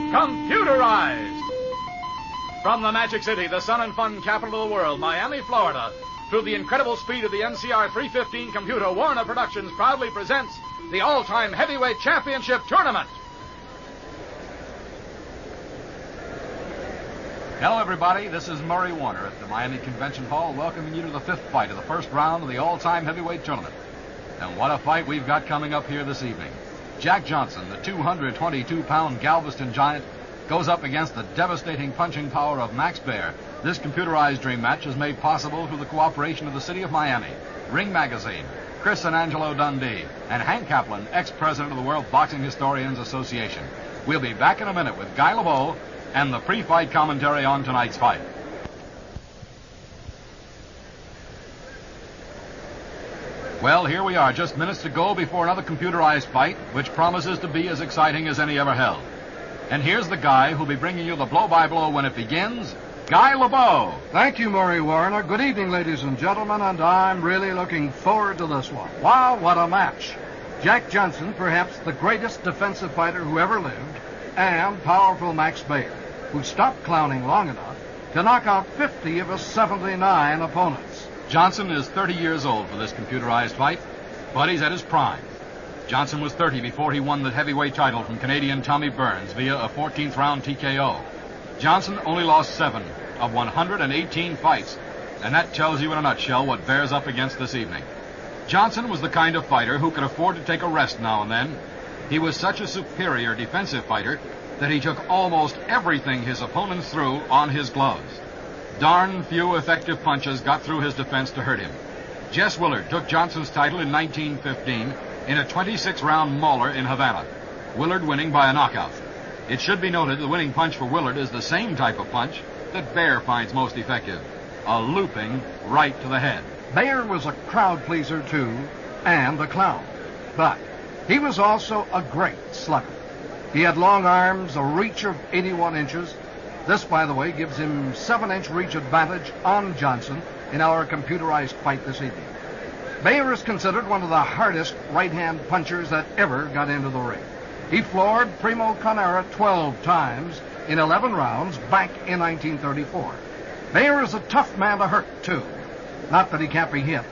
computerized. From the Magic City, the sun and fun capital of the world, Miami, Florida, through the incredible speed of the NCR 315 computer, Warner Productions proudly presents the all-time heavyweight championship tournament. Hello, everybody. This is Murray Warner at the Miami Convention Hall, welcoming you to the fifth fight of the first round of the all-time heavyweight tournament. And what a fight we've got coming up here this evening. Jack Johnson, the 222-pound Galveston giant, goes up against the devastating punching power of Max Baer. This computerized dream match is made possible through the cooperation of the City of Miami, Ring Magazine, Chris and Angelo Dundee, and Hank Kaplan, ex-president of the World Boxing Historians Association. We'll be back in a minute with Guy LeBeau and the pre-fight commentary on tonight's fight. Well, here we are, just minutes to go before another computerized fight, which promises to be as exciting as any ever held. And here's the guy who'll be bringing you the blow-by-blow when it begins, Guy LeBeau. Thank you, Murray Warner. Good evening, ladies and gentlemen, and I'm really looking forward to this one. Wow, what a match. Jack Johnson, perhaps the greatest defensive fighter who ever lived, and powerful Max Baer, who stopped clowning long enough to knock out 50 of his 79 opponents. Johnson is 30 years old for this computerized fight, but he's at his prime. Johnson was 30 before he won the heavyweight title from Canadian Tommy Burns via a 14th round TKO. Johnson only lost 7 of 118 fights, and that tells you in a nutshell what Baer's up against this evening. Johnson was the kind of fighter who could afford to take a rest now and then. He was such a superior defensive fighter that he took almost everything his opponents threw on his gloves. Darn few effective punches got through his defense to hurt him. Jess Willard took Johnson's title in 1915 in a 26-round mauler in Havana, Willard winning by a knockout. It should be noted the winning punch for Willard is the same type of punch that Baer finds most effective, a looping right to the head. Baer was a crowd pleaser, too, and a clown. But he was also a great slugger. He had long arms, a reach of 81 inches. This, by the way, gives him 7-inch reach advantage on Johnson in our computerized fight this evening. Baer is considered one of the hardest right-hand punchers that ever got into the ring. He floored Primo Carnera 12 times in 11 rounds back in 1934. Baer is a tough man to hurt, too. Not that he can't be hit.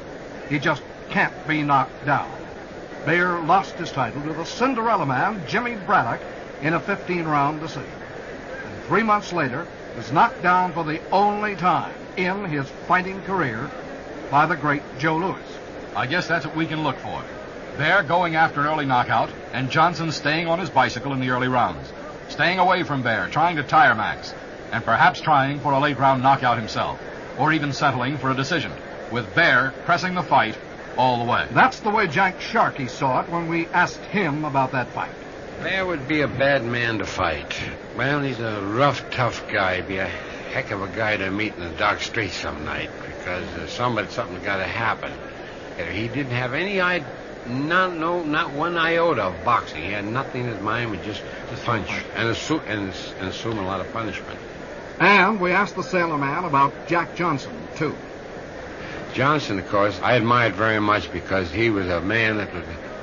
He just can't be knocked down. Baer lost his title to the Cinderella Man, Jimmy Braddock, in a 15-round decision. And 3 months later, was knocked down for the only time in his fighting career by the great Joe Louis. I guess that's what we can look for. Baer going after an early knockout, and Johnson staying on his bicycle in the early rounds. Staying away from Baer, trying to tire Max, and perhaps trying for a late-round knockout himself, or even settling for a decision, with Baer pressing the fight all the way. That's the way Jack Sharkey saw it when we asked him about that fight. Baer would be a bad man to fight. Well, he's a rough, tough guy. Be a heck of a guy to meet in the dark streets some night, because something's got to happen. He didn't have any idea, not one iota of boxing. He had nothing in his mind but just punch and assume a lot of punishment. And we asked the sailor man about Jack Johnson, too. Johnson, of course, I admired very much because he was a man that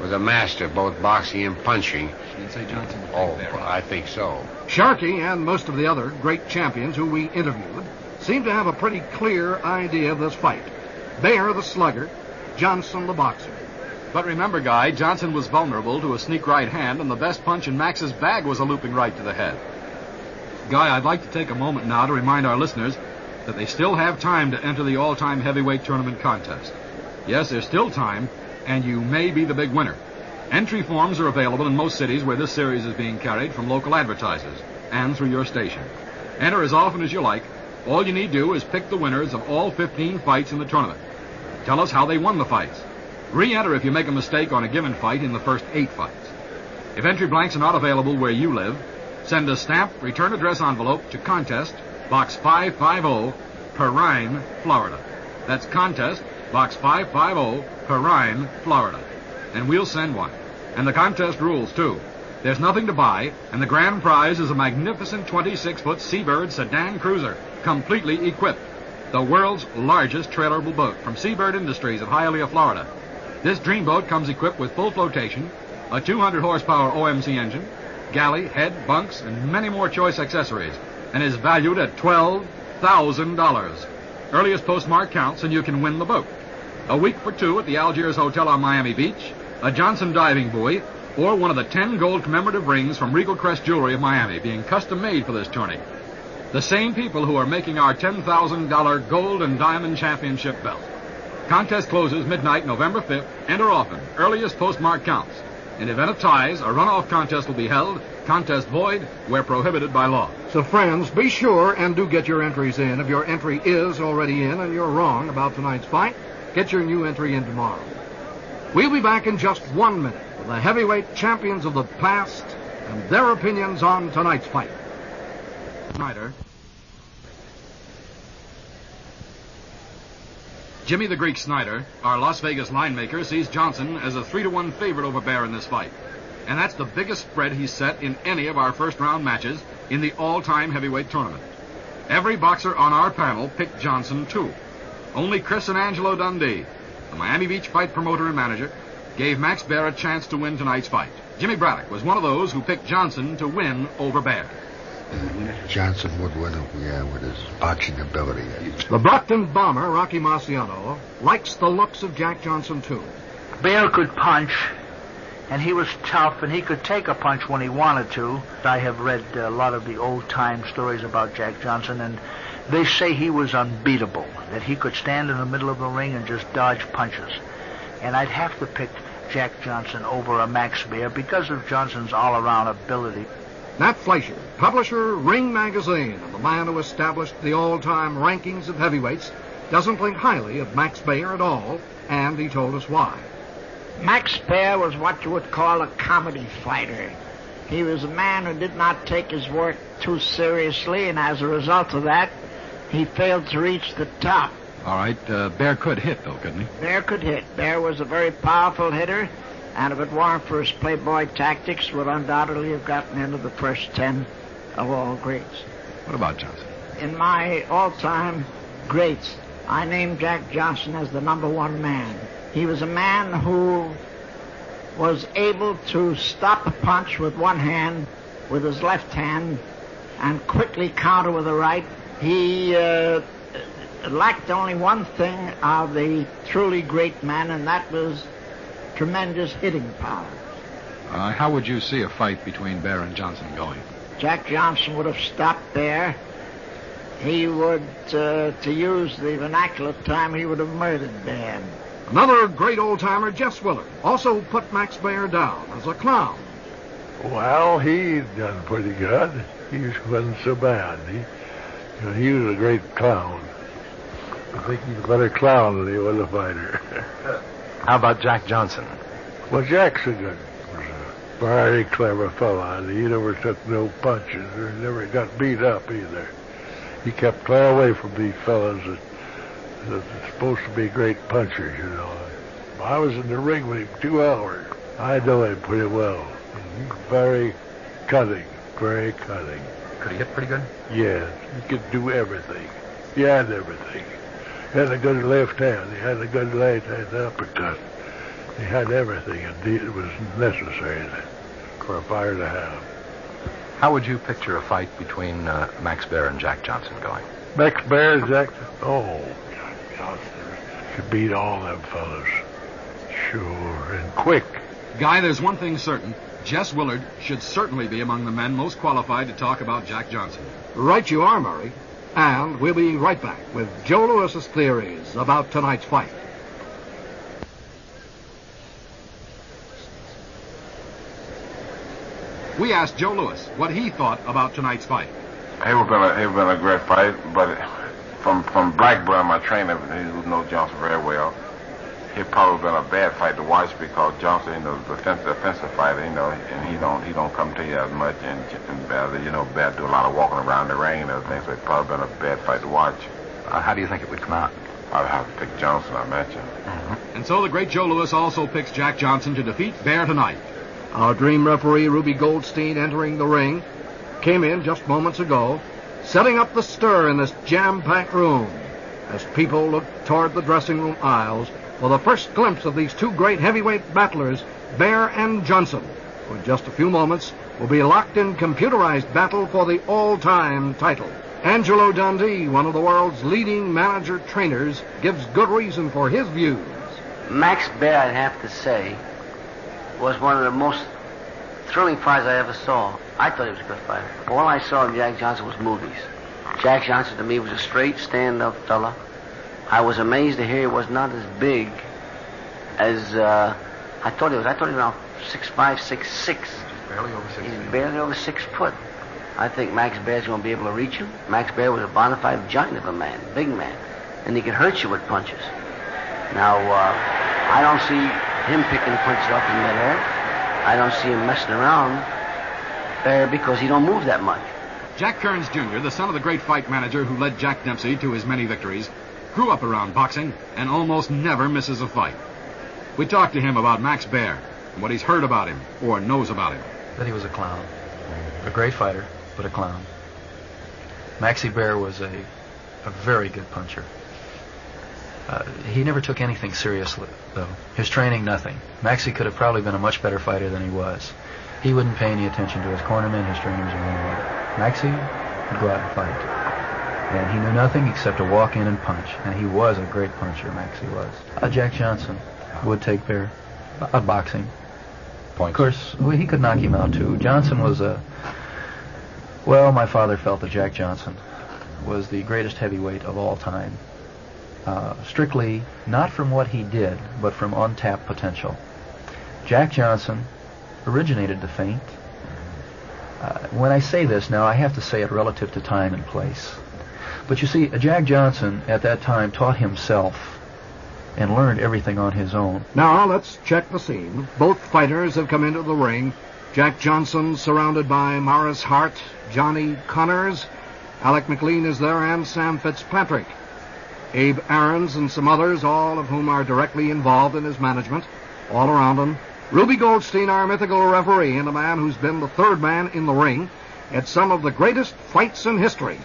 was a master of both boxing and punching. You'd say Johnson would Oh, take Baer. I think so. Sharkey and most of the other great champions who we interviewed seemed to have a pretty clear idea of this fight. Baer, the slugger, Johnson, the boxer. But remember, Guy, Johnson was vulnerable to a sneak right hand, and the best punch in Max's bag was a looping right to the head. Guy, I'd like to take a moment now to remind our listeners that they still have time to enter the all-time heavyweight tournament contest. Yes, there's still time, and you may be the big winner. Entry forms are available in most cities where this series is being carried from local advertisers and through your station. Enter as often as you like. All you need do is pick the winners of all 15 fights in the tournament. Tell us how they won the fights. Re-enter if you make a mistake on a given fight in the first 8 fights. If entry blanks are not available where you live, send a stamped return address envelope to Contest, Box 550, Perrine, Florida. That's Contest, Box 550, Perrine, Florida. And we'll send one. And the contest rules, too. There's nothing to buy, and the grand prize is a magnificent 26-foot Seabird sedan cruiser, completely equipped. The world's largest trailable boat from Seabird Industries of Hialeah, Florida. This dreamboat comes equipped with full flotation, a 200-horsepower OMC engine, galley, head, bunks, and many more choice accessories, and is valued at $12,000. Earliest postmark counts, and you can win the boat. A week for two at the Algiers Hotel on Miami Beach, a Johnson diving buoy, or one of the 10 gold commemorative rings from Regal Crest Jewelry of Miami, being custom made for this tourney. The same people who are making our $10,000 gold and diamond championship belt. Contest closes midnight November 5th. Enter often. Earliest postmark counts. In event of ties, a runoff contest will be held. Contest void where prohibited by law. So, friends, be sure and do get your entries in. If your entry is already in and you're wrong about tonight's fight, get your new entry in tomorrow. We'll be back in just 1 minute with the heavyweight champions of the past and their opinions on tonight's fight. Snyder. Jimmy the Greek Snyder, our Las Vegas line maker, sees Johnson as a 3-1 favorite over Baer in this fight. And that's the biggest spread he's set in any of our first-round matches in the all-time heavyweight tournament. Every boxer on our panel picked Johnson, too. Only Chris and Angelo Dundee, the Miami Beach fight promoter and manager, gave Max Baer a chance to win tonight's fight. Jimmy Braddock was one of those who picked Johnson to win over Baer. Johnson would win with his boxing ability. The Brockton bomber, Rocky Marciano, likes the looks of Jack Johnson, too. Baer could punch, and he was tough, and he could take a punch when he wanted to. I have read a lot of the old-time stories about Jack Johnson, and they say he was unbeatable, that he could stand in the middle of the ring and just dodge punches. And I'd have to pick Jack Johnson over a Max Baer because of Johnson's all-around ability. Nat Fleischer, publisher, Ring Magazine, and the man who established the all-time rankings of heavyweights, doesn't think highly of Max Baer at all, and he told us why. Max Baer was what you would call a comedy fighter. He was a man who did not take his work too seriously, and as a result of that, he failed to reach the top. All right, Baer could hit, though, couldn't he? Baer could hit. Baer was a very powerful hitter, and if it weren't for his playboy tactics, would undoubtedly have gotten into the first 10 of all greats. What about Johnson? In my all-time greats, I named Jack Johnson as the number one man. He was a man who was able to stop a punch with one hand, with his left hand, and quickly counter with the right. He lacked only one thing of the truly great man, and that was tremendous hitting power. How would you see a fight between Baer and Johnson going? Jack Johnson would have stopped Baer. He would, to use the vernacular time, he would have murdered Baer. Another great old-timer, Jess Willard, also put Max Baer down as a clown. Well, he done pretty good. He wasn't so bad. He was a great clown. I think he's a better clown than he was a fighter. How about Jack Johnson? Well, Jack's was a very clever fella, and he never took no punches or never got beat up either. He kept clear away from these fellas that are supposed to be great punchers, you know. I was in the ring with him 2 hours. I know him pretty well. He's very cutting, very cutting. Could he hit pretty good? Yes, he could do everything. He had everything. He had a good left hand. He had a good right hand uppercut. He had everything, and it was necessary for a fighter to have. How would you picture a fight between Max Baer and Jack Johnson going? Max Baer, Jack... Oh, Jack Johnson could beat all them fellas. Sure, and quick. Guy, there's one thing certain. Jess Willard should certainly be among the men most qualified to talk about Jack Johnson. Right you are, Murray. And we'll be right back with Joe Lewis's theories about tonight's fight. We asked Joe Lewis what he thought about tonight's fight. It would have been a great fight, but from Blackburn, my trainer, who knows Johnson very well, it probably been a bad fight to watch because Johnson, the defensive fighter, and he don't come to you as much, and Baer do a lot of walking around the ring and everything, so it's probably been a bad fight to watch. How do you think it would come out? I'd have to pick Johnson, I mentioned. Mm-hmm. And so the great Joe Lewis also picks Jack Johnson to defeat Baer tonight. Our dream referee, Ruby Goldstein, entering the ring, came in just moments ago, setting up the stir in this jam-packed room as people looked toward the dressing room aisles for the first glimpse of these two great heavyweight battlers, Baer and Johnson. who in just a few moments will be locked in computerized battle for the all-time title. Angelo Dundee, one of the world's leading manager trainers, gives good reason for his views. Max Baer, I'd have to say, was one of the most thrilling fighters I ever saw. I thought he was a good fighter. All I saw of Jack Johnson was movies. Jack Johnson, to me, was a straight, stand-up fella. I was amazed to hear he was not as big as I thought he was. I thought he was around 6'5", 6'6". Barely over 6 feet. He's barely over 6 foot. I think Max Baer's going to be able to reach him. Max Baer was a bona fide giant of a man, big man, and he could hurt you with punches. Now, I don't see him picking punches up in midair. I don't see him messing around Baer because he don't move that much. Jack Kearns Jr., the son of the great fight manager who led Jack Dempsey to his many victories, grew up around boxing and almost never misses a fight. We talked to him about Max Baer and what he's heard about him or knows about him. That he was a clown. A great fighter, but a clown. Maxie Baer was a very good puncher. He never took anything seriously, though. His training, nothing. Maxie could have probably been a much better fighter than he was. He wouldn't pay any attention to his cornermen, his trainers, or anyone. Maxie would go out and fight. And he knew nothing except to walk in and punch. And he was a great puncher, Maxie was. Jack Johnson would take Baer out boxing. Points. Of course, he could knock him out, too. Johnson was well, my father felt that Jack Johnson was the greatest heavyweight of all time. Strictly, not from what he did, but from untapped potential. Jack Johnson originated the feint. When I say this now, I have to say it relative to time and place. But you see, Jack Johnson at that time taught himself and learned everything on his own. Now, let's check the scene. Both fighters have come into the ring. Jack Johnson surrounded by Morris Hart, Johnny Connors, Alec McLean is there, and Sam Fitzpatrick. Abe Aarons and some others, all of whom are directly involved in his management, all around him. Ruby Goldstein, our mythical referee, and a man who's been the third man in the ring at some of the greatest fights in history.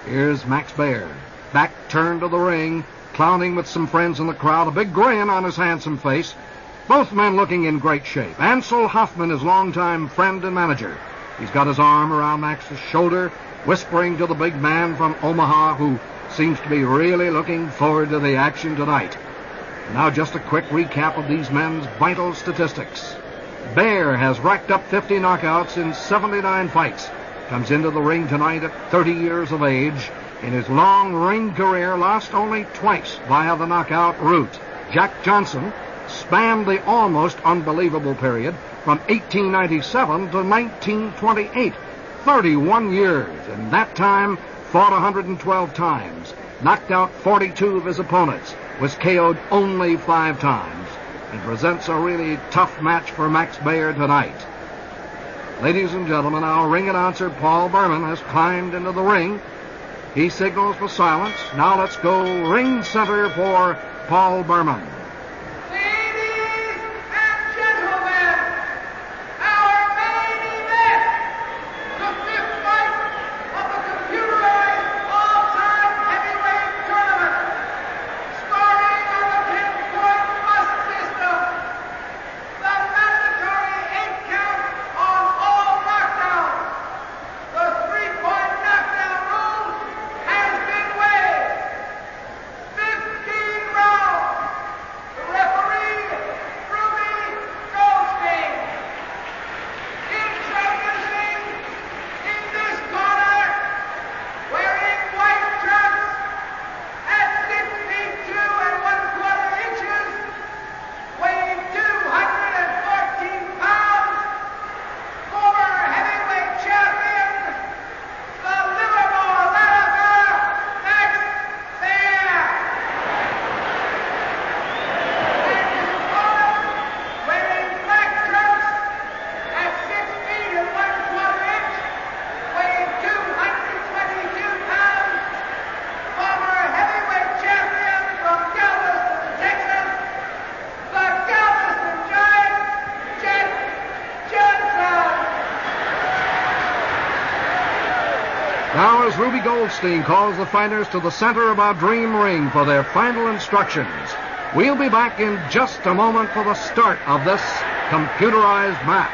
Here's Max Baer, back turned to the ring, clowning with some friends in the crowd, a big grin on his handsome face. Both men looking in great shape. Ansel Hoffman, his longtime friend and manager. He's got his arm around Max's shoulder, whispering to the big man from Omaha who seems to be really looking forward to the action tonight. Now just a quick recap of these men's vital statistics. Baer has racked up 50 knockouts in 79 fights. Comes into the ring tonight at 30 years of age. In his long ring career, lost only twice via the knockout route. Jack Johnson spanned the almost unbelievable period from 1897 to 1928. 31 years. In that time, fought 112 times. Knocked out 42 of his opponents. Was KO'd only 5 times. And presents a really tough match for Max Baer tonight. Ladies and gentlemen, our ring announcer Paul Berman has climbed into the ring. He signals for silence. Now let's go ring center for Paul Berman. Now as Ruby Goldstein calls the fighters to the center of our dream ring for their final instructions, we'll be back in just a moment for the start of this computerized match.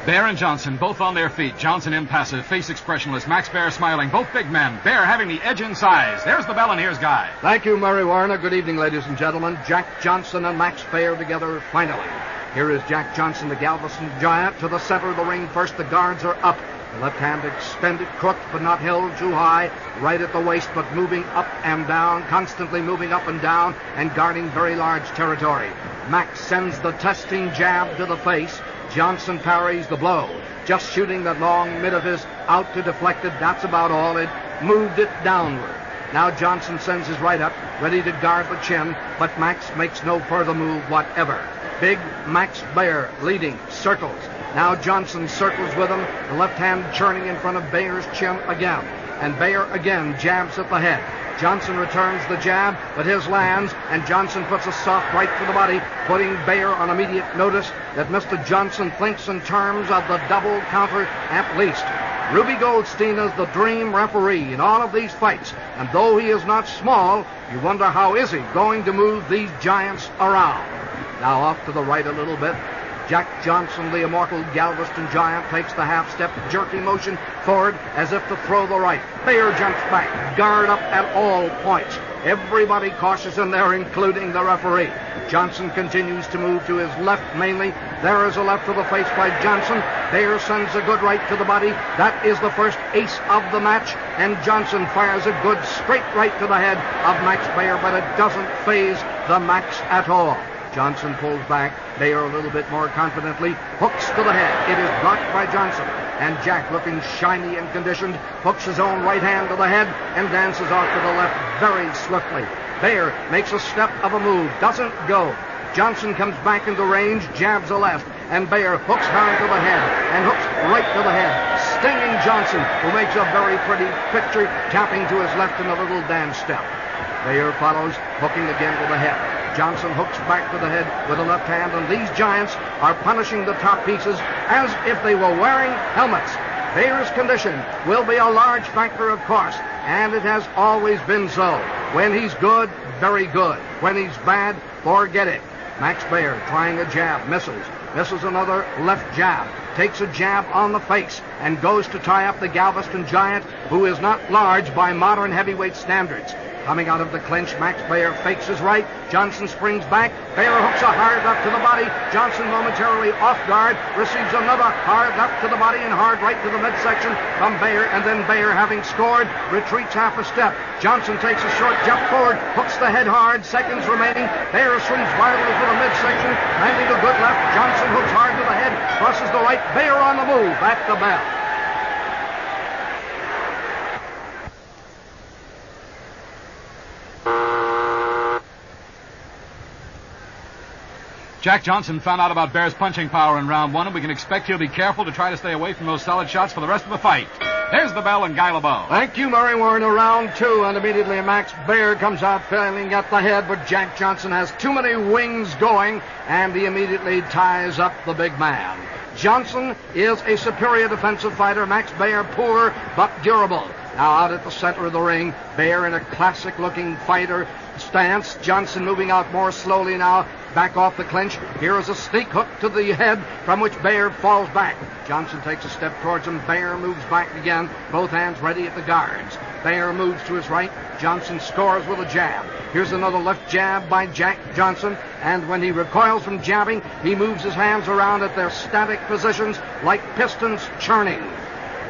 Baer and Johnson both on their feet. Johnson impassive, face expressionless. Max Baer smiling. Both big men. Baer having the edge in size. There's the bell, and here's Guy. Thank you, Murray Warner. Good evening, ladies and gentlemen. Jack Johnson and Max Baer together finally. Here is Jack Johnson, the Galveston Giant, to the center of the ring first. The guards are up. The left hand extended, crooked, but not held too high. Right at the waist, but moving up and down, constantly moving up and down, and guarding very large territory. Max sends the testing jab to the face. Johnson parries the blow. Just shooting the long mid of his out to deflect it. That's about all. It moved it downward. Now Johnson sends his right up, ready to guard the chin, but Max makes no further move whatever. Big Max Baer leading, circles. Now Johnson circles with him, the left hand churning in front of Baer's chin again. And Baer again jabs at the head. Johnson returns the jab, but his lands, and Johnson puts a soft right to the body, putting Baer on immediate notice that Mr. Johnson thinks in terms of the double counter at least. Ruby Goldstein is the dream referee in all of these fights, and though he is not small, you wonder how is he going to move these giants around. Now off to the right a little bit. Jack Johnson, the immortal Galveston Giant, takes the half-step jerky motion forward as if to throw the right. Baer jumps back, guard up at all points. Everybody cautious in there, including the referee. Johnson continues to move to his left mainly. There is a left to the face by Johnson. Baer sends a good right to the body. That is the first ace of the match. And Johnson fires a good straight right to the head of Max Baer, but it doesn't faze the Max at all. Johnson pulls back. Baer a little bit more confidently. Hooks to the head. It is blocked by Johnson. And Jack, looking shiny and conditioned, hooks his own right hand to the head and dances off to the left very swiftly. Baer makes a step of a move. Doesn't go. Johnson comes back into range, jabs a left, and Baer hooks hard to the head and hooks right to the head, stinging Johnson, who makes a very pretty picture, tapping to his left in a little dance step. Baer follows, hooking again to the head. Johnson hooks back to the head with a left hand, and these giants are punishing the top pieces as if they were wearing helmets. Baer's condition will be a large factor, of course, and it has always been so. When he's good, very good. When he's bad, forget it. Max Baer trying a jab, misses. Misses another left jab. Takes a jab on the face and goes to tie up the Galveston Giant, who is not large by modern heavyweight standards. Coming out of the clinch, Max Baer fakes his right. Johnson springs back. Baer hooks a hard left to the body. Johnson momentarily off guard, receives another hard left to the body and hard right to the midsection from Baer, and then Baer, having scored, retreats half a step. Johnson takes a short jump forward, hooks the head hard, seconds remaining. Baer swings wildly for the midsection, landing a good left. Johnson hooks hard to the head, crosses the right. Baer on the move, at the bell. Jack Johnson found out about Baer's punching power in round one, and we can expect he'll be careful to try to stay away from those solid shots for the rest of the fight. There's the bell and Guy LeBeau. Thank you, Murray Warner. Round two, and immediately Max Baer comes out failing at the head, but Jack Johnson has too many wings going, and he immediately ties up the big man. Johnson is a superior defensive fighter. Max Baer, poor but durable. Now out at the center of the ring, Baer in a classic-looking fighter stance. Johnson moving out more slowly now, back off the clinch. Here is a sneak hook to the head from which Baer falls back. Johnson takes a step towards him. Baer moves back again, both hands ready at the guards. Baer moves to his right. Johnson scores with a jab. Here's another left jab by Jack Johnson, and when he recoils from jabbing, he moves his hands around at their static positions like pistons churning.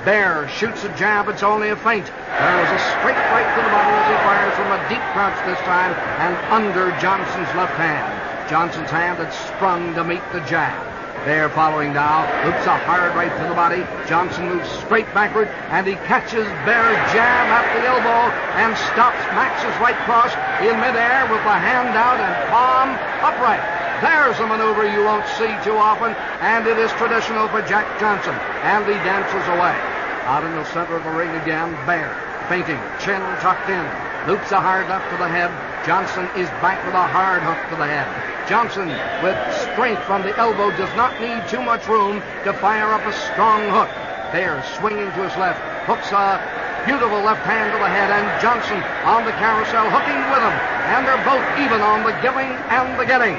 Baer shoots a jab. It's only a feint. There is a straight right to the body as he fires from a deep crouch this time and under Johnson's left hand. Johnson's hand had sprung to meet the jab. Baer following now, hooks a hard right to the body. Johnson moves straight backward, and he catches Baer's jab at the elbow and stops Max's right cross in midair with the hand out and palm upright. There's a maneuver you won't see too often, and it is traditional for Jack Johnson, and he dances away. Out in the center of the ring again, Baer, feinting, chin tucked in, loops a hard left to the head. Johnson is back with a hard hook to the head. Johnson, with strength from the elbow, does not need too much room to fire up a strong hook. Baer swinging to his left, hooks a beautiful left hand to the head, and Johnson on the carousel hooking with him, and they're both even on the giving and the getting.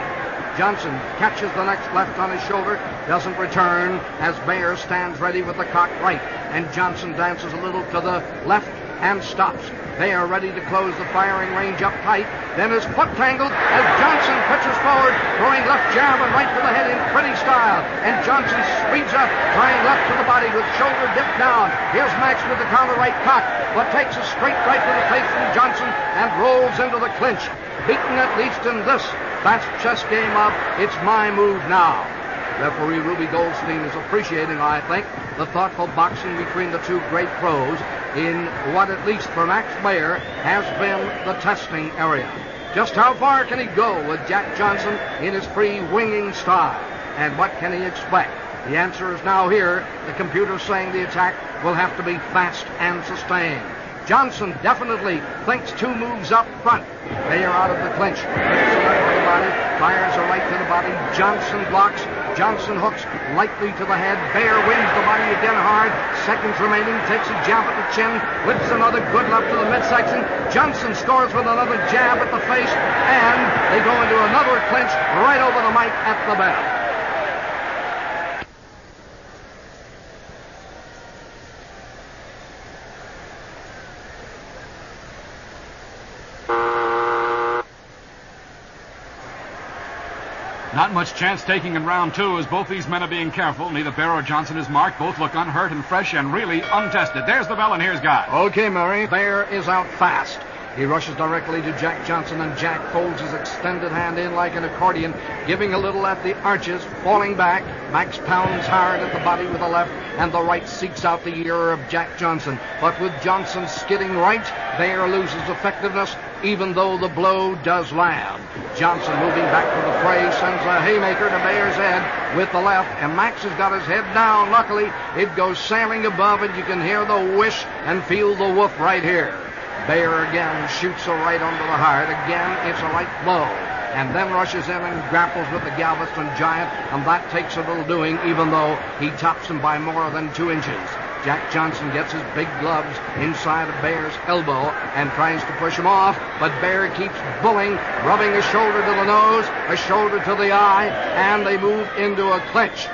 Johnson catches the next left on his shoulder, doesn't return as Baer stands ready with the cocked right, and Johnson dances a little to the left and stops. They are ready to close the firing range up tight. Then his foot tangled as Johnson pitches forward, throwing left jab and right to the head in pretty style. And Johnson speeds up, trying left to the body with shoulder dipped down. Here's Max with the counter right cock, but takes a straight right to the face from Johnson and rolls into the clinch. Beaten at least in this fast chess game of it's my move now. Referee Ruby Goldstein is appreciating, I think, the thoughtful boxing between the two great pros in what, at least for Max Baer, has been the testing area. Just how far can he go with Jack Johnson in his free winging style? And what can he expect? The answer is now here. The computer's saying the attack will have to be fast and sustained. Johnson definitely thinks two moves up front. They are out of the clinch. Hits a left to the body, fires a right to the body. Johnson blocks. Johnson hooks lightly to the head. Baer wings the body again hard. Seconds remaining. Takes a jab at the chin. Whips another good left to the midsection. Johnson scores with another jab at the face. And they go into another clinch right over the mic at the bell. Not much chance taking in round two as both these men are being careful. Neither Baer or Johnson is marked. Both look unhurt and fresh and really untested. There's the bell, and here's Guy. Okay, Murray. Baer is out fast. He rushes directly to Jack Johnson, and Jack folds his extended hand in like an accordion, giving a little at the arches, falling back. Max pounds hard at the body with the left, and the right seeks out the ear of Jack Johnson. But with Johnson skidding right, Baer loses effectiveness, even though the blow does land. Johnson, moving back to the fray, sends a haymaker to Baer's head with the left, and Max has got his head down. Luckily, it goes sailing above, and you can hear the whish and feel the whoop right here. Baer again shoots a right onto the heart. Again, it's a right blow. And then rushes in and grapples with the Galveston Giant, and that takes a little doing, even though he tops him by more than 2 inches. Jack Johnson gets his big gloves inside of Baer's elbow and tries to push him off, but Baer keeps bullying, rubbing a shoulder to the nose, a shoulder to the eye, and they move into a clinch.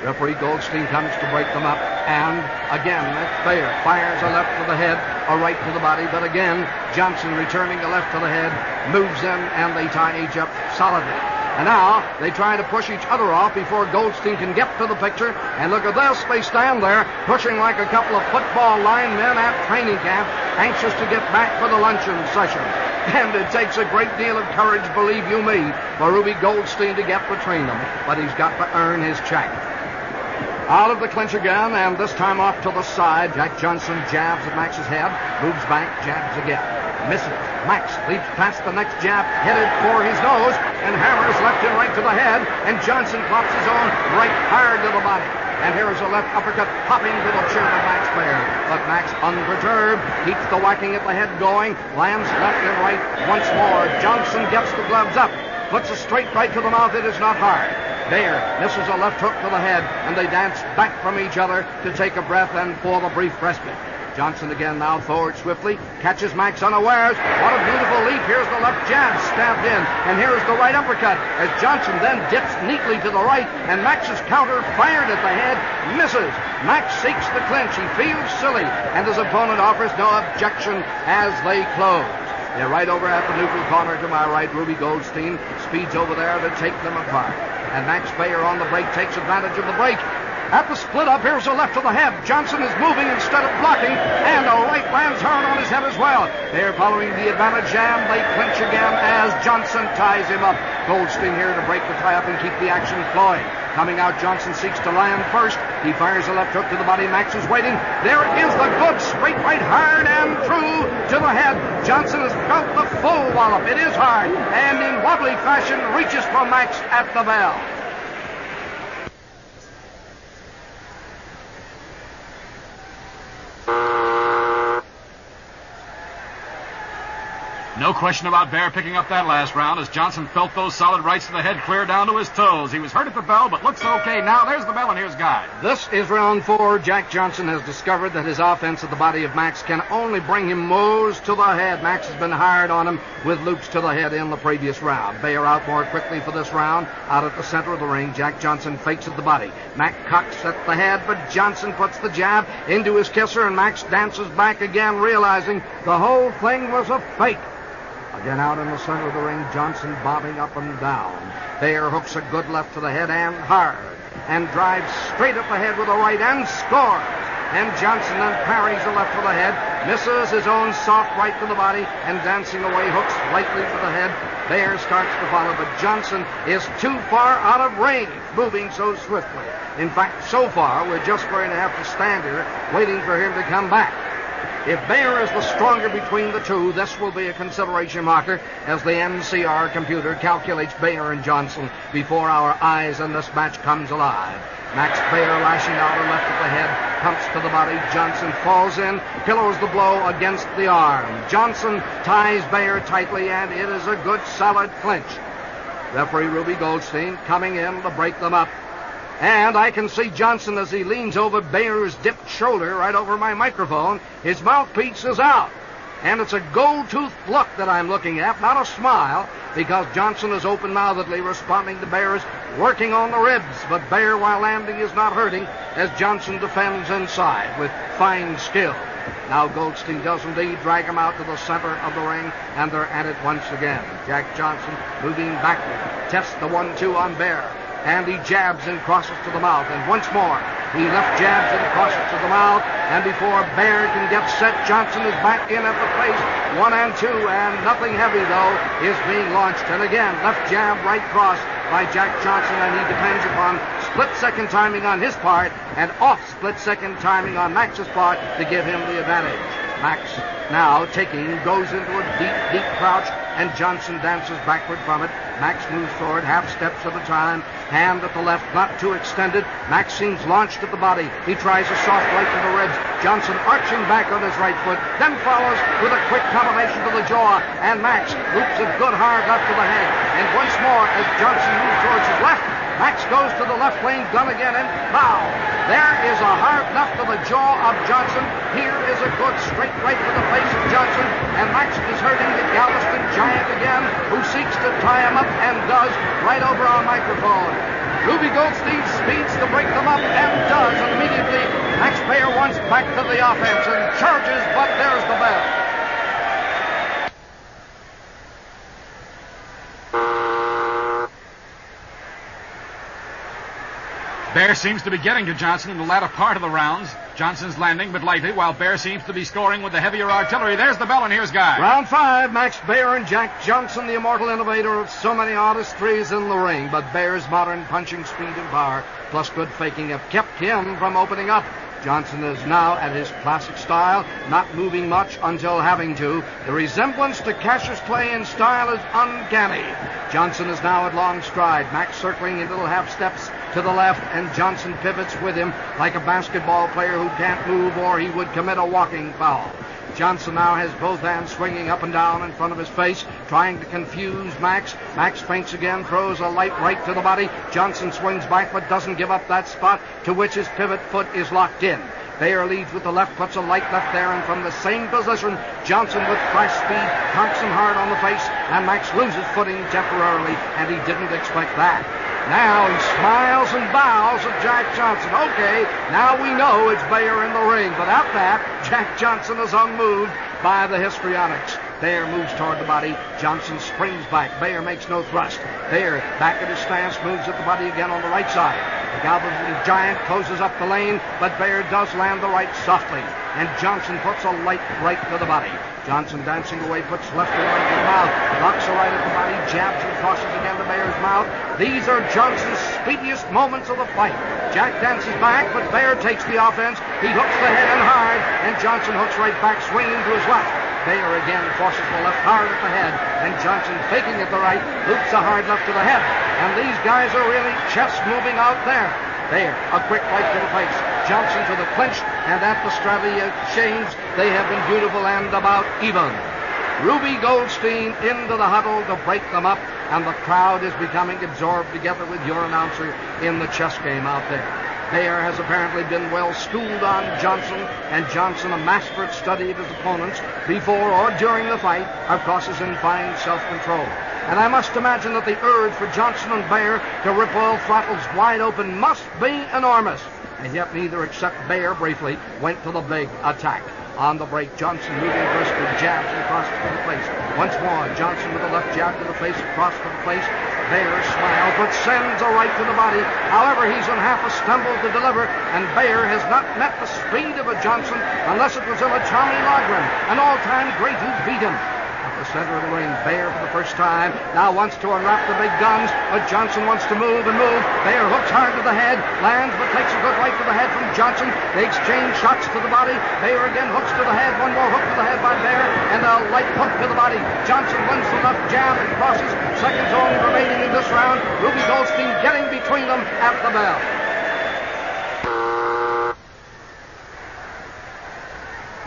Referee Goldstein comes to break them up, and again, Max Baer fires a left to the head, a right to the body, but again, Johnson returning a left to the head, moves in, and they tie each up solidly. And now, they try to push each other off before Goldstein can get to the picture, and look at this, they stand there, pushing like a couple of football linemen at training camp, anxious to get back for the luncheon session. And it takes a great deal of courage, believe you me, for Ruby Goldstein to get between them, but he's got to earn his check. Out of the clinch again, and this time off to the side. Jack Johnson jabs at Max's head, moves back, jabs again. Misses. Max leaps past the next jab, headed for his nose, and hammers left and right to the head, and Johnson drops his own right hard to the body. And here is a left uppercut popping to the chin of Max Baer. But Max, unperturbed, keeps the whacking at the head going, lands left and right once more. Johnson gets the gloves up, puts a straight right to the mouth. It is not hard. Baer misses a left hook to the head, and they dance back from each other to take a breath and for the brief respite. Johnson again now forward swiftly, catches Max unawares. What a beautiful leap. Here's the left jab stabbed in, and here's the right uppercut as Johnson then dips neatly to the right, and Max's counter fired at the head, misses. Max seeks the clinch. He feels silly, and his opponent offers no objection as they close. They're right over at the neutral corner to my right. Ruby Goldstein speeds over there to take them apart. And Max Baer on the break takes advantage of the break. At the split up, here's a left to the head. Johnson is moving instead of blocking, and a right lands hard on his head as well. They're following the advantage, and they clinch again as Johnson ties him up. Goldstein here to break the tie-up and keep the action flowing. Coming out, Johnson seeks to land first. He fires a left hook to the body. Max is waiting. There is the good straight right, hard and true to the head. Johnson has felt the full wallop. It is hard, and in wobbly fashion reaches for Max at the bell. No question about Baer picking up that last round as Johnson felt those solid rights to the head clear down to his toes. He was hurt at the bell, but looks okay now. There's the bell, and here's Guy. This is round 4. Jack Johnson has discovered that his offense at the body of Max can only bring him mows to the head. Max has been hard on him with loops to the head in the previous round. Baer out more quickly for this round. Out at the center of the ring, Jack Johnson fakes at the body. Max cocks at the head, but Johnson puts the jab into his kisser, and Max dances back again, realizing the whole thing was a fake. Again out in the center of the ring, Johnson bobbing up and down. Baer hooks a good left to the head and hard, and drives straight at the head with a right and scores. And Johnson then parries a left to the head, misses his own soft right to the body, and dancing away hooks lightly to the head. Baer starts to follow, but Johnson is too far out of range, moving so swiftly. In fact, so far, we're just going to have to stand here waiting for him to come back. If Baer is the stronger between the two, this will be a consideration marker as the NCR computer calculates Baer and Johnson before our eyes, and this match comes alive. Max Baer lashing out a left at the head, pumps to the body. Johnson falls in, pillows the blow against the arm. Johnson ties Baer tightly, and it is a good solid clinch. Referee Ruby Goldstein coming in to break them up. And I can see Johnson as he leans over Baer's dipped shoulder right over my microphone. His mouthpiece is out. And it's a gold-toothed look that I'm looking at, not a smile, because Johnson is open-mouthedly responding to Baer's working on the ribs. But Baer, while landing, is not hurting as Johnson defends inside with fine skill. Now Goldstein does indeed drag him out to the center of the ring, and they're at it once again. Jack Johnson moving backward, tests the 1-2 on Baer. And he jabs and crosses to the mouth. And once more, he left jabs and crosses to the mouth. And before Baer can get set, Johnson is back in at the face. 1 and 2, and nothing heavy, though, is being launched. And again, left jab, right cross by Jack Johnson. And he depends upon split-second timing on his part and off split-second timing on Max's part to give him the advantage. Max, now goes into a deep crouch, and Johnson dances backward from it. Max moves forward half steps at a time, hand at the left, not too extended. Max seems launched at the body. He tries a soft right to the ribs. Johnson arching back on his right foot, then follows with a quick combination to the jaw, and Max loops a good hard left to the head. And once more, as Johnson moves towards his left, Max goes to the left lane, gun again, and pow! There is a hard left to the jaw of Johnson. Here is a good straight right to the face of Johnson, and Max is hurting the Galveston Giant again, who seeks to tie him up, and does, right over our microphone. Ruby Goldstein speeds to break them up, and does, and immediately Max Baer wants back to the offense and charges, but there's the bell. Baer seems to be getting to Johnson in the latter part of the rounds. Johnson's landing but lightly, while Baer seems to be scoring with the heavier artillery. There's the bell, and here's Guy. Round 5, Max Baer and Jack Johnson, the immortal innovator of so many artistries in the ring. But Baer's modern punching speed and power, plus good faking, have kept him from opening up. Johnson is now at his classic style, not moving much until having to. The resemblance to Cassius Clay in style is uncanny. Johnson is now at long stride. Max circling in little half steps to the left, and Johnson pivots with him like a basketball player who can't move, or he would commit a walking foul. Johnson now has both hands swinging up and down in front of his face, trying to confuse Max. Max feints again, throws a light right to the body. Johnson swings back but doesn't give up that spot, to which his pivot foot is locked in. Baer leads with the left, puts a light left there, and from the same position, Johnson with fresh speed conks him hard on the face, and Max loses footing temporarily, and he didn't expect that. Now he smiles and bows at Jack Johnson. Okay, now we know it's Baer in the ring, but at that, Jack Johnson is unmoved by the histrionics. Baer moves toward the body. Johnson springs back. Baer makes no thrust. Baer, back at his stance, moves at the body again on the right side. The Galveston Giant closes up the lane, but Baer does land the right softly, and Johnson puts a light right to the body. Johnson dancing away, puts left to right to the mouth, knocks a right at the body, jabs and crosses again to Baer's mouth. These are Johnson's speediest moments of the fight. Jack dances back, but Baer takes the offense. He hooks the head in hard, and Johnson hooks right back, swinging to his left. Baer again forces the left hard at the head, and Johnson faking at the right, loops a hard left to the head. And these guys are really chest moving out there. Baer, a quick right to the face. Johnson to the clinch, and at the Stravia exchange, they have been beautiful and about even. Ruby Goldstein into the huddle to break them up, and the crowd is becoming absorbed together with your announcer in the chess game out there. Baer has apparently been well schooled on Johnson, and Johnson, a master at study of his opponents before or during the fight, of course, is in fine self-control. And I must imagine that the urge for Johnson and Baer to rip all throttles wide open must be enormous. And yet neither except Baer briefly went to the big attack. On the break, Johnson moving first with jabs and crosses to the face. Once more, Johnson with a left jab to the face, across to the face. Baer smiles, but sends a right to the body. However, he's in half a stumble to deliver, and Baer has not met the speed of a Johnson unless it was in a Tommy Logren, an all-time great who beat him. At the center of the ring, Baer for the first time now wants to unwrap the big guns, but Johnson wants to move and move. Baer hooks hard to the head, lands but takes a good right to the head from Johnson. They exchange shots to the body. Baer again hooks to the head, one more hook to the head by Baer, and a light hook to the body. Johnson wins the left jab and crosses. Seconds only remaining in this round. Ruby Goldstein getting between them at the bell.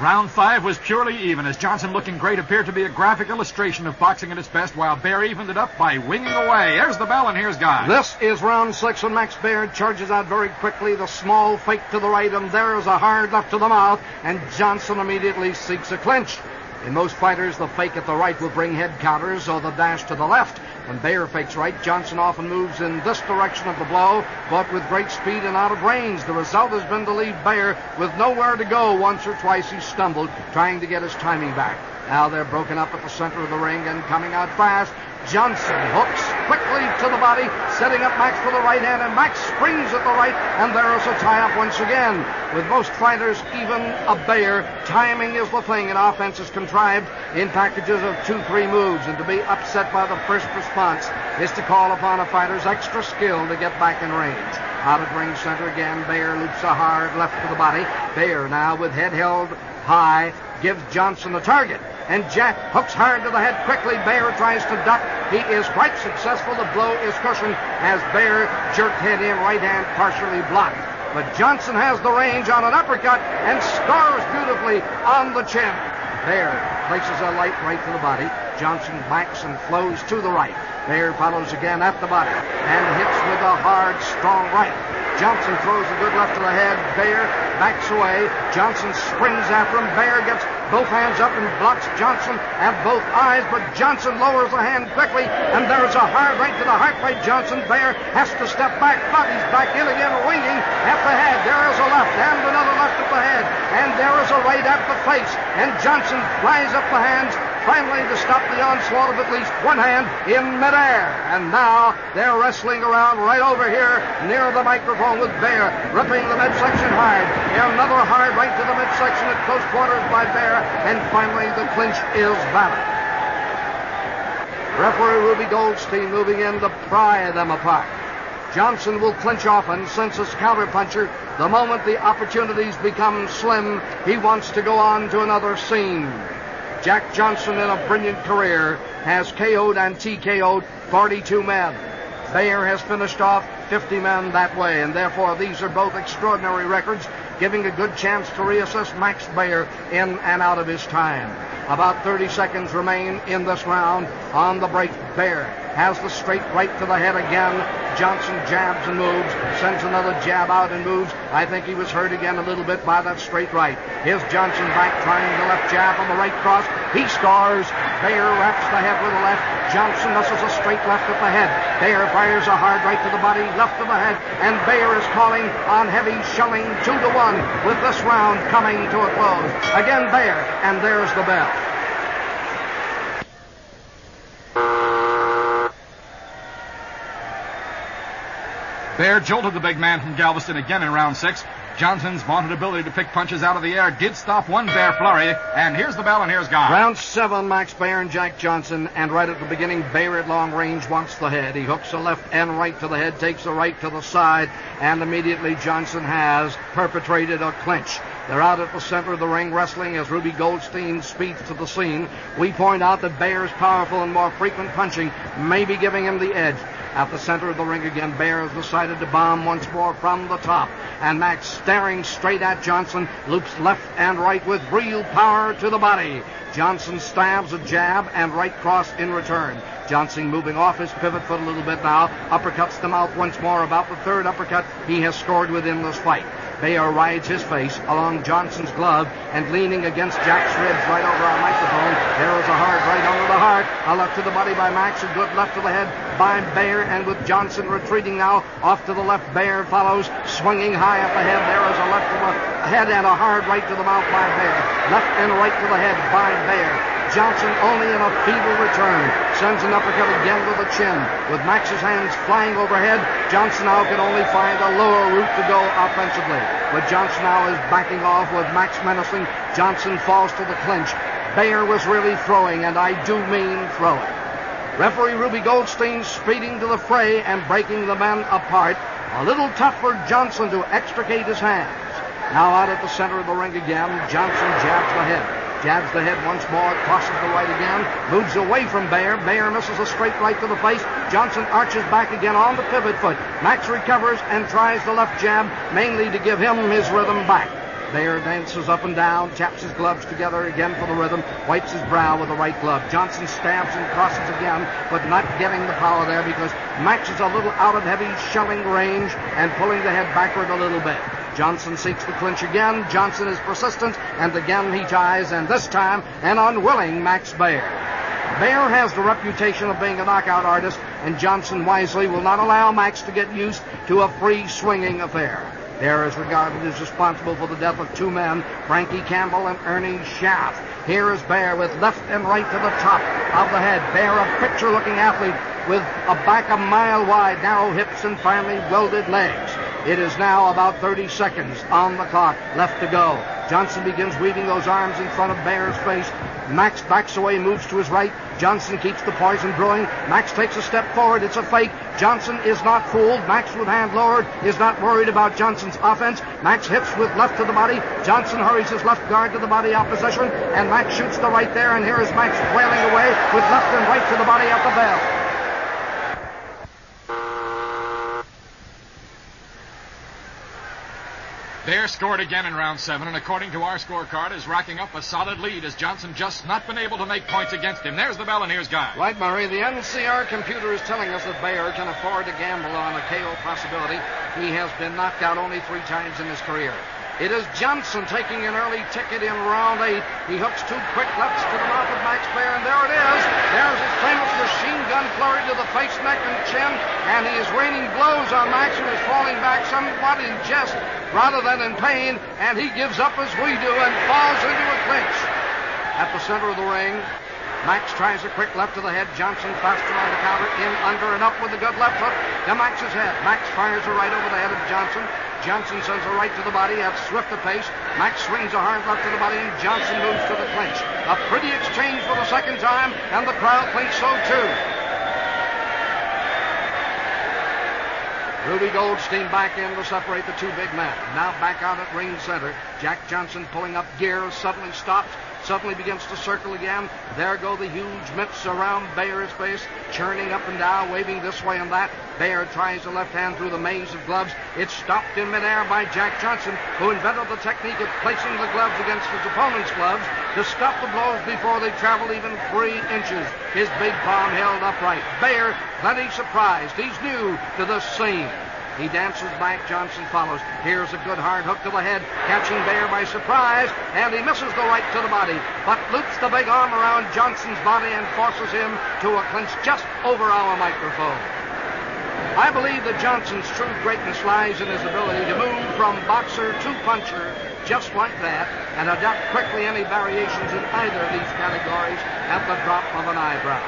Round 5 was purely even, as Johnson, looking great, appeared to be a graphic illustration of boxing at its best, while Baer evened it up by winging away. Here's the bell, and here's Guy. This is round 6, and Max Baer charges out very quickly. The small fake to the right, and there's a hard left to the mouth, and Johnson immediately seeks a clinch. In most fighters, the fake at the right will bring head counters, or the dash to the left. When Baer fakes right, Johnson often moves in this direction of the blow, but with great speed and out of range. The result has been to leave Baer with nowhere to go. Once or twice he stumbled, trying to get his timing back. Now they're broken up at the center of the ring and coming out fast. Johnson hooks quickly to the body, setting up Max for the right hand, and Max springs at the right, and there is a tie-up once again. With most fighters, even a Baer, timing is the thing, and offense is contrived in packages of 2-3 moves, and to be upset by the first response is to call upon a fighter's extra skill to get back in range. Out at ring center again, Baer loops a hard left to the body. Baer now with head held high gives Johnson the target, and Jack hooks hard to the head quickly. Baer tries to duck. He is quite successful. The blow is cushioned as Baer jerked head in, right hand partially blocked. But Johnson has the range on an uppercut and scores beautifully on the chin. Baer places a light right to the body. Johnson backs and flows to the right. Baer follows again at the body and hits with a hard, strong right. Johnson throws a good left to the head. Baer backs away. Johnson springs after him. Baer gets both hands up and blocks Johnson at both eyes, but Johnson lowers the hand quickly, and there's a hard right to the heart by Johnson. Baer has to step back, but he's back in again, winging at the head. There is a left and another left at the head, and there is a right at the face, and Johnson flies up the hands, finally to stop the onslaught of at least one hand in midair. And now they're wrestling around right over here near the microphone with Baer ripping the midsection hard. Another hard right to the midsection at close quarters by Baer, and finally the clinch is valid. Referee Ruby Goldstein moving in to pry them apart. Johnson will clinch often since his counterpuncher. The moment the opportunities become slim, he wants to go on to another scene. Jack Johnson, in a brilliant career, has KO'd and TKO'd 42 men. Baer has finished off 50 men that way, and therefore these are both extraordinary records, giving a good chance to reassess Max Baer in and out of his time. About 30 seconds remain in this round. On the break, Baer has the straight right to the head again. Johnson jabs and moves, sends another jab out and moves. I think he was hurt again a little bit by that straight right. Here's Johnson back, trying the left jab on the right cross. He scores. Baer wraps the head with the left. Johnson misses a straight left at the head. Baer fires a hard right to the body, left to the head, and Baer is calling on heavy shelling 2-1 with this round coming to a close. Again Baer, and there's the bell. Baer jolted the big man from Galveston again in round 6. Johnson's vaunted ability to pick punches out of the air did stop one Baer flurry. And here's the bell, and here's Guy. Round 7, Max Baer and Jack Johnson. And right at the beginning, Baer at long range wants the head. He hooks a left and right to the head, takes a right to the side, and immediately Johnson has perpetrated a clinch. They're out at the center of the ring wrestling as Ruby Goldstein speeds to the scene. We point out that Baer's powerful and more frequent punching may be giving him the edge. At the center of the ring again, Baer has decided to bomb once more from the top. And Max, staring straight at Johnson, loops left and right with real power to the body. Johnson stabs a jab and right cross in return. Johnson moving off his pivot foot a little bit now. Uppercuts the mouth once more. About the third uppercut he has scored within this fight. Baer rides his face along Johnson's glove and leaning against Jack's ribs right over our microphone. There is a hard right under the heart. A left to the body by Max. A good left to the head by Baer. And with Johnson retreating now off to the left, Baer follows, swinging high at the head. There is a left to the head and a hard right to the mouth by Baer. Left and right to the head by Baer. Johnson, only in a feeble return, sends an uppercut again to the chin. With Max's hands flying overhead, Johnson now can only find a lower route to go offensively. But Johnson now is backing off with Max menacing. Johnson falls to the clinch. Baer was really throwing, and I do mean throwing. Referee Ruby Goldstein speeding to the fray and breaking the men apart. A little tough for Johnson to extricate his hands. Now out at the center of the ring again, Johnson jabs the head. Jabs the head once more, crosses the right again, moves away from Baer. Baer misses a straight right to the face. Johnson arches back again on the pivot foot. Max recovers and tries the left jab, mainly to give him his rhythm back. Baer dances up and down, taps his gloves together again for the rhythm, wipes his brow with the right glove. Johnson stabs and crosses again, but not getting the power there because Max is a little out of heavy shelling range and pulling the head backward a little bit. Johnson seeks the clinch again. Johnson is persistent, and again he ties, and this time an unwilling Max Baer. Baer has the reputation of being a knockout artist, and Johnson wisely will not allow Max to get used to a free swinging affair. Baer is regarded as responsible for the death of two men, Frankie Campbell and Ernie Schaff. Here is Baer with left and right to the top of the head. Baer, a picture-looking athlete with a back a mile wide, narrow hips, and finely welded legs. It is now about 30 seconds on the clock left to go. Johnson begins weaving those arms in front of Baer's face. Max backs away, moves to his right. Johnson keeps the poison brewing. Max takes a step forward. It's a fake. Johnson is not fooled. Max, with hand lowered, is not worried about Johnson's offense. Max hits with left to the body. Johnson hurries his left guard to the body opposition, and Max shoots the right there, and here is Max wailing away with left and right to the body at the bell. Baer scored again in round 7, and according to our scorecard, is racking up a solid lead as Johnson just not been able to make points against him. There's the bell, and here's Guy. Right, Murray. The NCR computer is telling us that Baer can afford to gamble on a KO possibility. He has been knocked out only 3 times in his career. It is Johnson taking an early ticket in round 8. He hooks 2 quick lefts to the mouth of Max Baer, and there it is. There's his famous machine gun flurry to the face, neck, and chin, and he is raining blows on Max, who is falling back somewhat in jest rather than in pain, and he gives up as we do and falls into a clinch. At the center of the ring, Max tries a quick left to the head. Johnson faster on the counter, in, under, and up with a good left hook to Max's head. Max fires a right over the head of Johnson. Johnson sends a right to the body at swift a pace. Max swings a hard left to the body, and Johnson moves to the clinch. A pretty exchange for the second time, and the crowd thinks so too. Ruby Goldstein back in to separate the 2 big men. Now back out at ring center. Jack Johnson pulling up gear, suddenly stops, suddenly begins to circle again. There go the huge mitts around Baer's face, churning up and down, waving this way and that. Baer tries the left hand through the maze of gloves. It's stopped in midair by Jack Johnson, who invented the technique of placing the gloves against his opponent's gloves to stop the blows before they travel even 3 inches. His big palm held upright. Baer, plenty surprised. He's new to the scene. He dances back. Johnson follows. Here's a good hard hook to the head, catching Baer by surprise, and he misses the right to the body, but loops the big arm around Johnson's body and forces him to a clinch just over our microphone. I believe that Johnson's true greatness lies in his ability to move from boxer to puncher just like that and adapt quickly any variations in either of these categories at the drop of an eyebrow.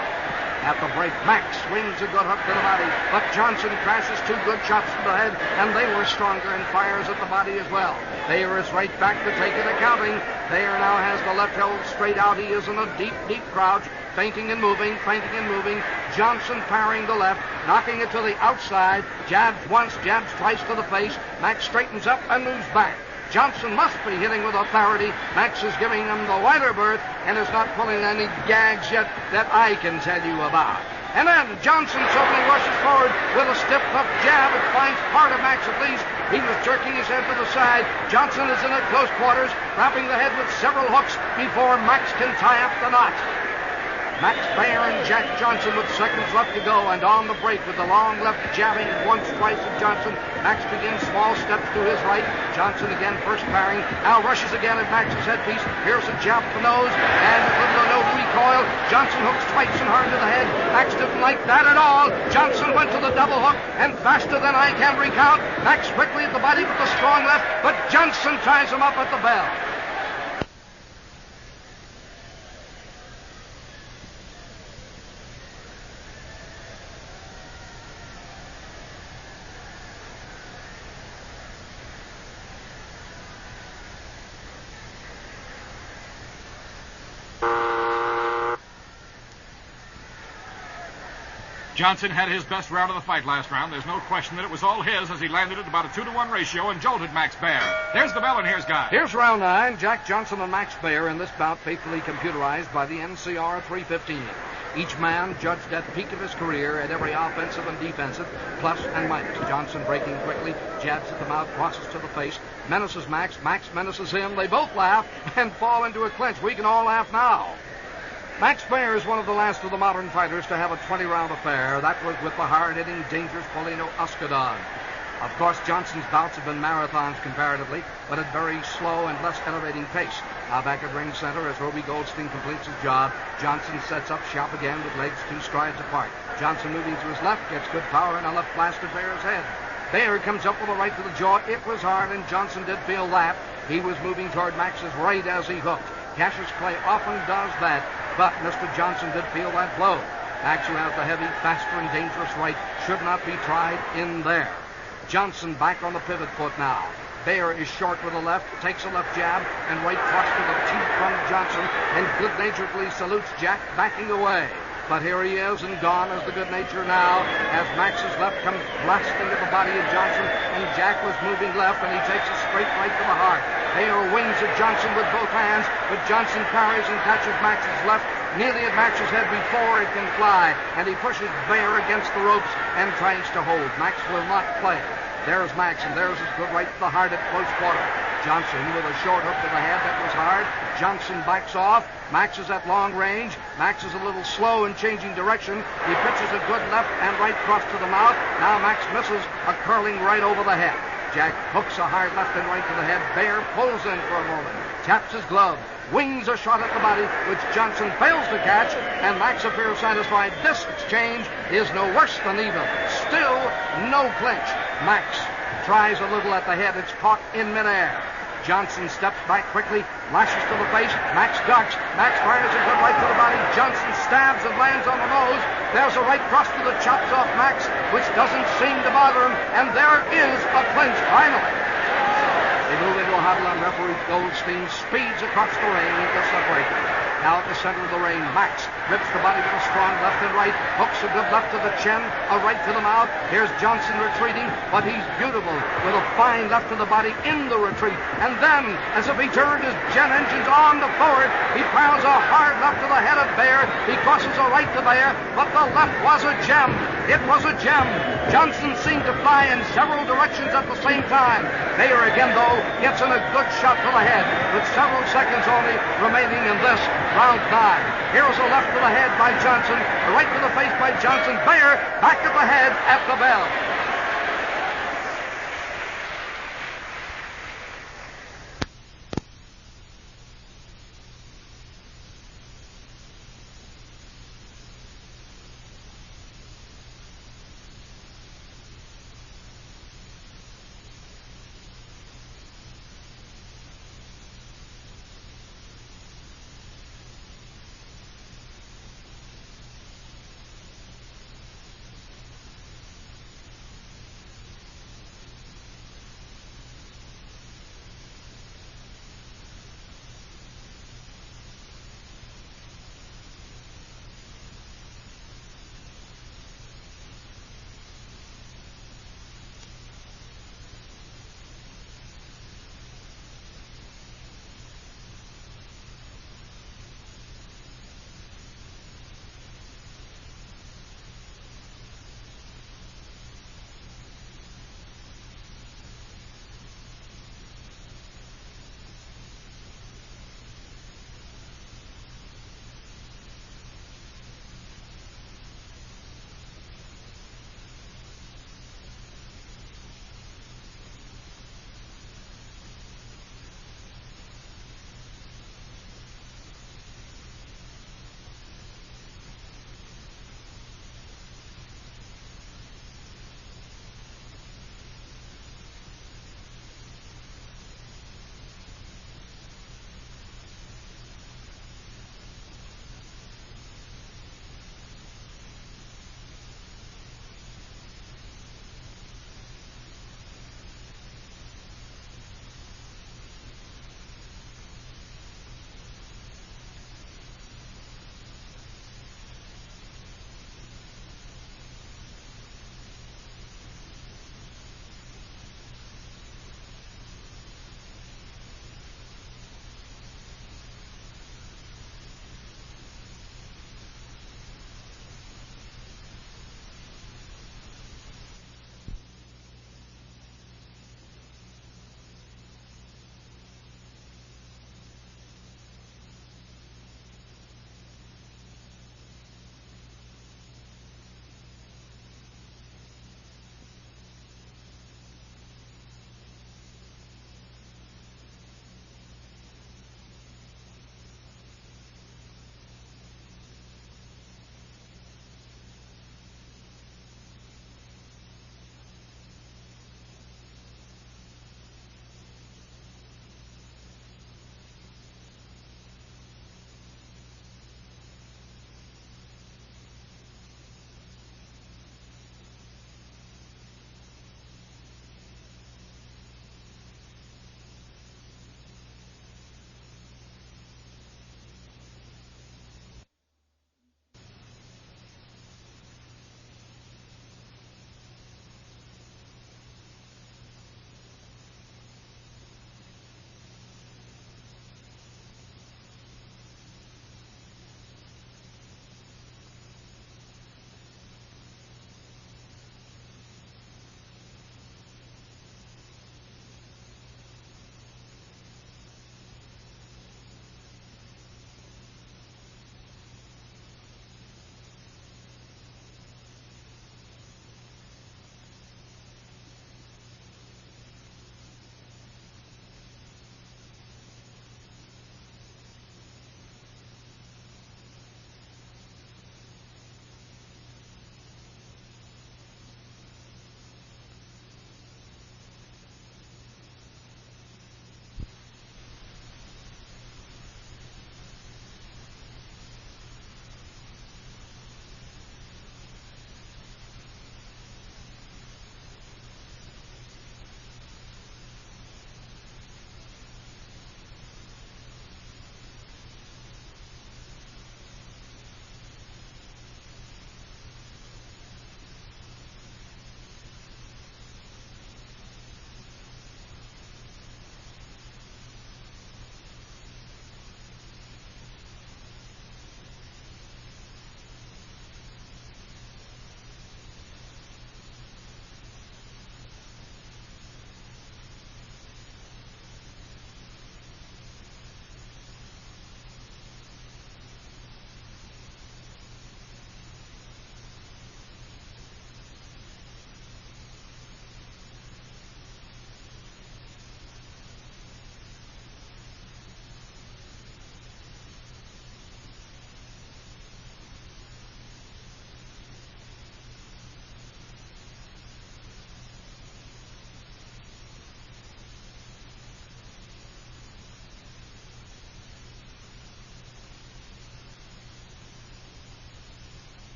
At the break, Max swings a good hook to the body, but Johnson crashes 2 good shots to the head, and they were stronger and fires at the body as well. Baer is right back to take it accounting. Baer now has the left held straight out. He is in a deep, deep crouch, feinting and moving, feinting and moving. Johnson parrying the left, knocking it to the outside. Jabs once, jabs twice to the face. Max straightens up and moves back. Johnson must be hitting with authority. Max is giving him the wider berth and is not pulling any gags yet that I can tell you about. And then Johnson suddenly rushes forward with a stiff left jab. It finds part of Max at least. He was jerking his head to the side. Johnson is in at close quarters, wrapping the head with several hooks before Max can tie up the knot. Max Baer and Jack Johnson with seconds left to go, and on the break with the long left jabbing once, twice at Johnson. Max begins small steps to his right. Johnson again first parrying. Now rushes again at Max's headpiece. Here's a jab to the nose, and with no recoil, Johnson hooks twice and hard to the head. Max didn't like that at all. Johnson went to the double hook, and faster than I can recount. Max quickly at the body with the strong left, but Johnson ties him up at the bell. Johnson had his best round of the fight last round. There's no question that it was all his as he landed at about a 2-to-1 ratio and jolted Max Baer. There's the bell, and here's Guy. Here's round 9. Jack Johnson and Max Baer in this bout faithfully computerized by the NCR 315. Each man judged at the peak of his career at every offensive and defensive, plus and minus. Johnson breaking quickly, jabs at the mouth, crosses to the face, menaces Max. Max menaces him. They both laugh and fall into a clinch. We can all laugh now. Max Baer is one of the last of the modern fighters to have a 20-round affair. That was with the hard-hitting, dangerous Paulino Uskadon. Of course, Johnson's bouts have been marathons comparatively, but at very slow and less elevating pace. Now back at ring center as Roby Goldstein completes his job, Johnson sets up shop again with legs 2 strides apart. Johnson moving to his left, gets good power and a left blast at Baer's head. Baer comes up with a right to the jaw. It was hard, and Johnson did feel that. He was moving toward Max's right as he hooked. Cassius Clay often does that, but Mr. Johnson did feel that blow. Max, who has the heavy, faster, and dangerous right, should not be tried in there. Johnson back on the pivot foot now. Baer is short with a left, takes a left jab, and right cross to the teeth from Johnson, and good-naturedly salutes Jack, backing away. But here he is and gone is the good nature now as Max's left comes blasting at the body of Johnson, and Jack was moving left, and he takes a straight right to the heart. Baer wings at Johnson with both hands, but Johnson parries and catches Max's left nearly at Max's head before it can fly, and he pushes Baer against the ropes and tries to hold. Max will not play. There's Max, and there's his good right to the heart at close quarter. Johnson with a short hook to the head. That was hard. Johnson backs off. Max is at long range. Max is a little slow in changing direction. He pitches a good left and right cross to the mouth. Now Max misses a curling right over the head. Jack hooks a hard left and right to the head. Baer pulls in for a moment. Taps his glove. Wings a shot at the body, which Johnson fails to catch, and Max appears satisfied. This exchange is no worse than even. Still no clinch. Max tries a little at the head. It's caught in midair. Johnson steps back quickly, lashes to the face. Max ducks. Max fires a good right to the body. Johnson stabs and lands on the nose. There's a right cross to the chops off Max, which doesn't seem to bother him, and there is a clinch finally. They move into a huddle, and referee Goldstein speeds across the ring to separate them. Now at the center of the ring, Max rips the body with a strong left and right, hooks a good left to the chin, a right to the mouth. Here's Johnson retreating, but he's beautiful with a fine left to the body in the retreat. And then, as if he turned his jet engines on to forward, he pounds a hard left to the head of Baer. He crosses a right to Baer, but the left was a gem. It was a gem. Johnson seemed to fly in several directions at the same time. Baer again, though, gets in a good shot to the head, with several seconds only remaining in this round 9. Here's a left to the head by Johnson, a right to the face by Johnson. Baer back at the head at the bell.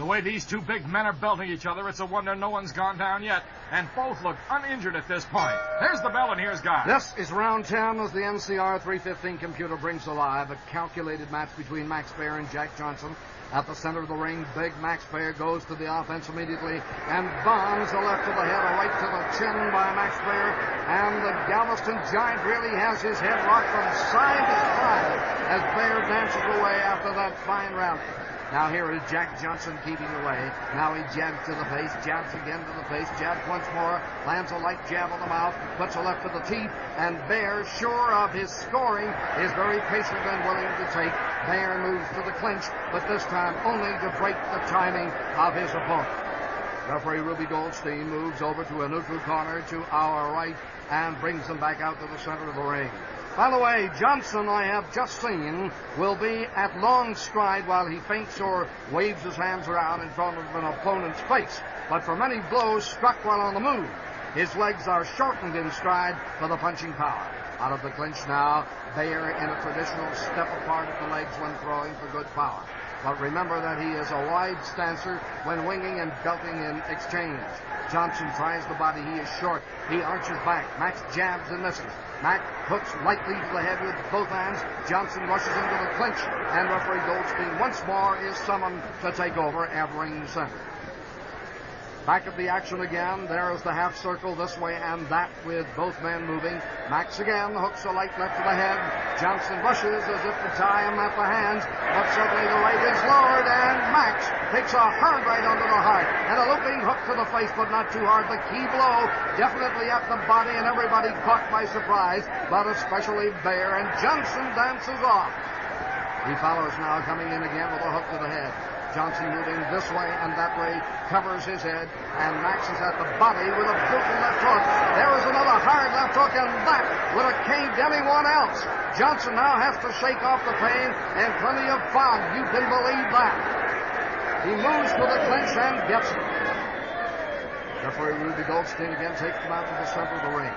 The way these two big men are belting each other, it's a wonder no one's gone down yet. And both look uninjured at this point. There's the bell, and here's Guy. This is round 10 as the NCR 315 computer brings alive a calculated match between Max Baer and Jack Johnson. At the center of the ring, big Max Baer goes to the offense immediately and bombs a left to the head, a right to the chin by Max Baer. And the Galveston Giant really has his head rocked from side to side as Baer dances away after that fine rally. Now here is Jack Johnson keeping away. Now he jabs to the face, jabs again to the face, jabs once more, lands a light jab on the mouth, puts a left to the teeth, and Baer, sure of his scoring, is very patient and willing to take. Baer moves to the clinch, but this time only to break the timing of his opponent. Referee Ruby Goldstein moves over to a neutral corner to our right and brings them back out to the center of the ring. By the way, Johnson, I have just seen, will be at long stride while he feints or waves his hands around in front of an opponent's face. But for many blows struck while on the move, his legs are shortened in stride for the punching power. Out of the clinch now, Baer in a traditional step apart at the legs when throwing for good power. But remember that he is a wide stancer when winging and belting in exchange. Johnson tries the body. He is short. He arches back. Max jabs and misses. Max hooks lightly to the head with both hands. Johnson rushes into the clinch, and referee Goldstein once more is summoned to take over at ring center. Back at the action again. There is the half circle this way and that with both men moving. Max again hooks a light left to the head. Johnson rushes as if to tie him at the hands, but suddenly the right is lowered and Max takes a hard right under the heart and a looping hook to the face, but not too hard. The key blow definitely at the body and everybody caught by surprise, but especially Baer, and Johnson dances off. He follows now, coming in again with a hook to the head. Johnson moving this way and that way, covers his head, and Max is at the body with a brutal left hook. There is another hard left hook, and that would have caved anyone else. Johnson now has to shake off the pain and plenty of fog. You can believe that. He moves to the clinch and gets it. Referee Ruby Goldstein again takes him out to the center of the ring.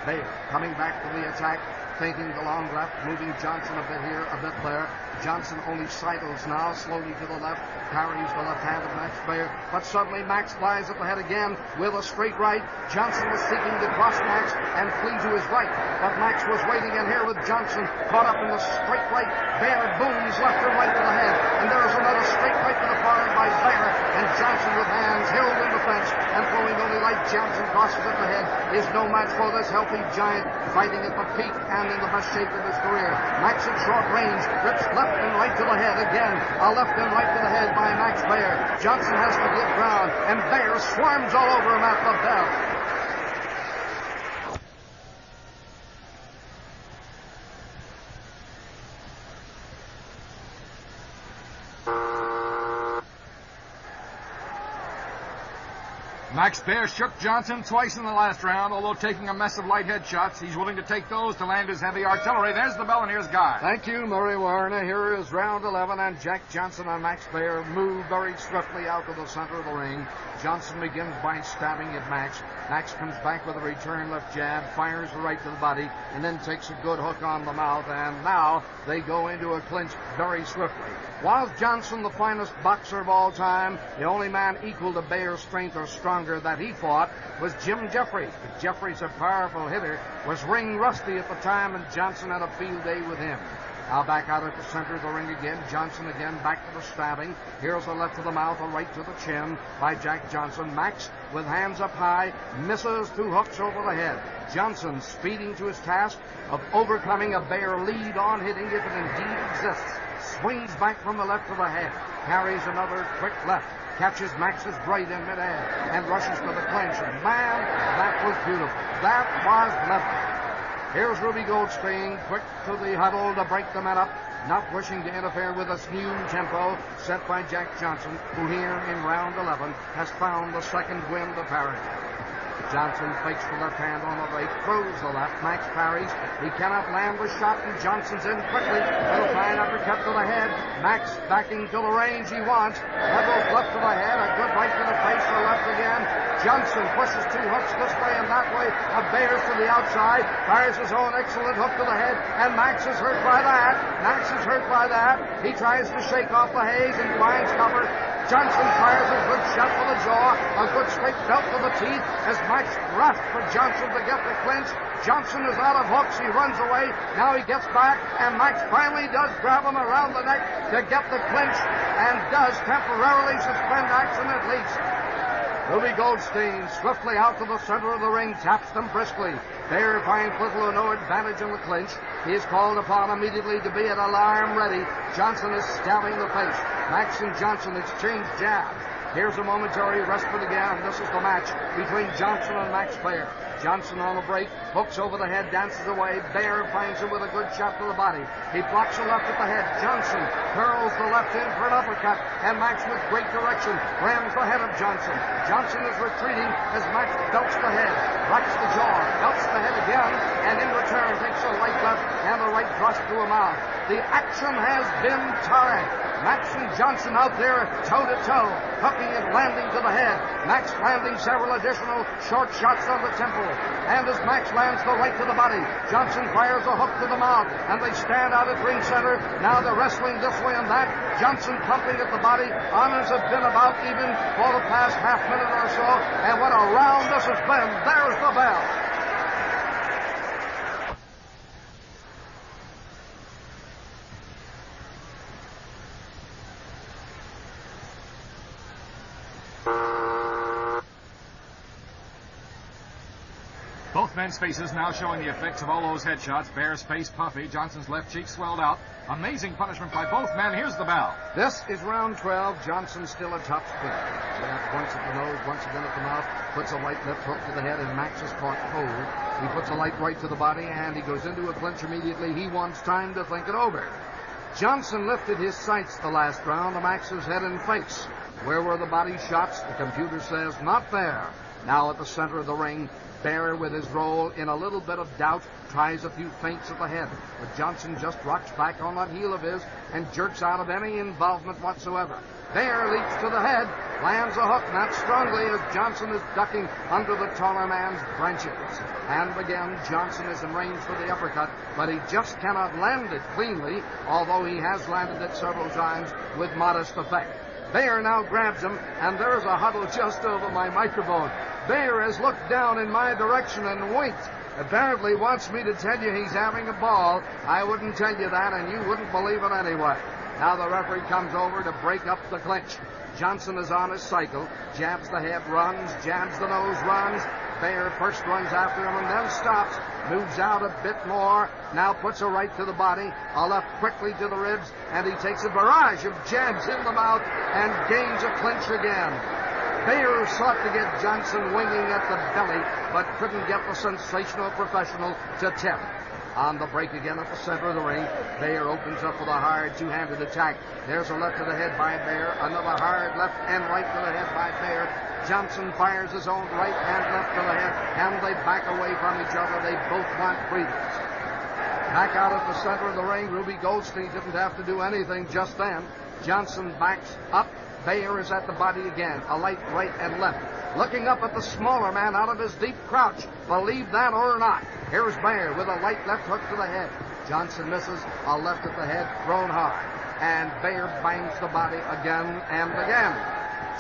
Baer coming back to the attack, feinting the long left, moving Johnson a bit here, a bit there. Johnson only sidles now, slowly to the left, parries the left hand of Max Baer, but suddenly Max flies at the head again with a straight right. Johnson was seeking to cross Max and flee to his right, but Max was waiting, and here with Johnson caught up in the straight right, Baer booms left and right to the head, and there is another straight right to the forehead by Baer, and Johnson with hands held in defense and throwing only light jabs and crosses at the head is no match for this healthy giant fighting at the peak and in the best shape of his career. Max at short range rips left and right to the head again. A left and right to the head by Max Baer. Johnson has to give ground, and Baer swarms all over him at the bell. Max Baer shook Johnson twice in the last round, although taking a mess of light head shots. He's willing to take those to land his heavy artillery. There's the bell, and here's Guy. Thank you, Murray Warner. Here is round 11, and Jack Johnson and Max Baer move very swiftly out to the center of the ring. Johnson begins by stabbing at Max. Max comes back with a return left jab, fires the right to the body, and then takes a good hook on the mouth, and now they go into a clinch very swiftly. Was Johnson the finest boxer of all time? The only man equal to Baer's strength or stronger that he fought was Jim Jeffries. But Jeffries, a powerful hitter, was ring rusty at the time, and Johnson had a field day with him. Now back out at the center of the ring again. Johnson again back to the stabbing. Here's a left to the mouth, a right to the chin by Jack Johnson. Max, with hands up high, misses two hooks over the head. Johnson speeding to his task of overcoming a Baer lead on hitting, if it indeed exists. Swings back from the left to the head. Carries another quick left. Catches Max's right in midair and rushes to the clinch. And man, that was beautiful. That was lovely. Here's Ruby Goldstein, quick to the huddle to break the men up, not wishing to interfere with this new tempo set by Jack Johnson, who here in round 11 has found the second wind of parity. Johnson fakes the left hand on the right, throws the left. Max parries. He cannot land the shot, and Johnson's in quickly with a fine uppercut to the head. Max backing to the range he wants. Levels left to the head, a good right to the face, or left again. Johnson pushes two hooks this way and that way. Baer's to the outside, fires his own excellent hook to the head, and Max is hurt by that. He tries to shake off the haze and finds cover. Johnson fires a good shot for the jaw, a good straight belt for the teeth as Max grasped for Johnson to get the clinch. Johnson is out of hooks. He runs away. Now he gets back, and Max finally does grab him around the neck to get the clinch and does temporarily suspend action at least. Ruby Goldstein swiftly out to the center of the ring, taps them briskly. Baer finds little or no advantage in the clinch. He is called upon immediately to be at alarm ready. Johnson is stabbing the face. Max and Johnson exchange jabs. Here's a momentary respite again. This is the match between Johnson and Max Baer. Johnson on the break, hooks over the head, dances away. Baer finds him with a good shot to the body. He blocks a left at the head. Johnson curls the left in for an uppercut, and Max with great direction rams the head of Johnson. Johnson is retreating as Max belts the head, racks the jaw, belts the head again, and in return takes a right left and a right thrust to a mouth. The action has been torrid. Max and Johnson out there toe-to-toe, hooking and landing to the head. Max landing several additional short shots on the temple. And as Max lands the right to the body, Johnson fires a hook to the mouth, and they stand out at ring center. Now they're wrestling this way and that. Johnson pumping at the body. Honors have been about even for the past half minute or so. And what a round this has been. There's the bell. Both men's faces now showing the effects of all those headshots. Baer's face puffy, Johnson's left cheek swelled out. Amazing punishment by both men. Here's the bell. This is round 12. Johnson still a top spin. Once at the nose, once again at the mouth. Puts a right left hook to the head, and Max is caught cold. He puts a light right to the body, and he goes into a clinch immediately. He wants time to think it over. Johnson lifted his sights the last round to Max's head and face. Where were the body shots? The computer says not there. Now at the center of the ring, Baer, with his roll in a little bit of doubt, tries a few feints at the head. But Johnson just rocks back on that heel of his and jerks out of any involvement whatsoever. Baer leaps to the head, lands a hook, not strongly, as Johnson is ducking under the taller man's branches. And again, Johnson is in range for the uppercut, but he just cannot land it cleanly, although he has landed it several times with modest effect. Baer now grabs him, and there's a huddle just over my microphone. Baer has looked down in my direction and winked. Apparently wants me to tell you he's having a ball. I wouldn't tell you that, and you wouldn't believe it anyway. Now the referee comes over to break up the clinch. Johnson is on his cycle, jabs the head, runs, jabs the nose, runs. Baer first runs after him and then stops, moves out a bit more, now puts a right to the body, a left quickly to the ribs, and he takes a barrage of jabs in the mouth and gains a clinch again. Baer sought to get Johnson winging at the belly, but couldn't get the sensational professional to tip. On the break again at the center of the ring, Baer opens up with a hard two-handed attack. There's a left to the head by Baer, another hard left and right to the head by Baer. Johnson fires his own right and left to the head, and they back away from each other. They both want breathers. Back out at the center of the ring, Ruby Goldstein didn't have to do anything just then. Johnson backs up. Baer is at the body again, a light right and left. Looking up at the smaller man out of his deep crouch. Believe that or not. Here's Baer with a light left hook to the head. Johnson misses, a left at the head, thrown hard. And Baer bangs the body again and again.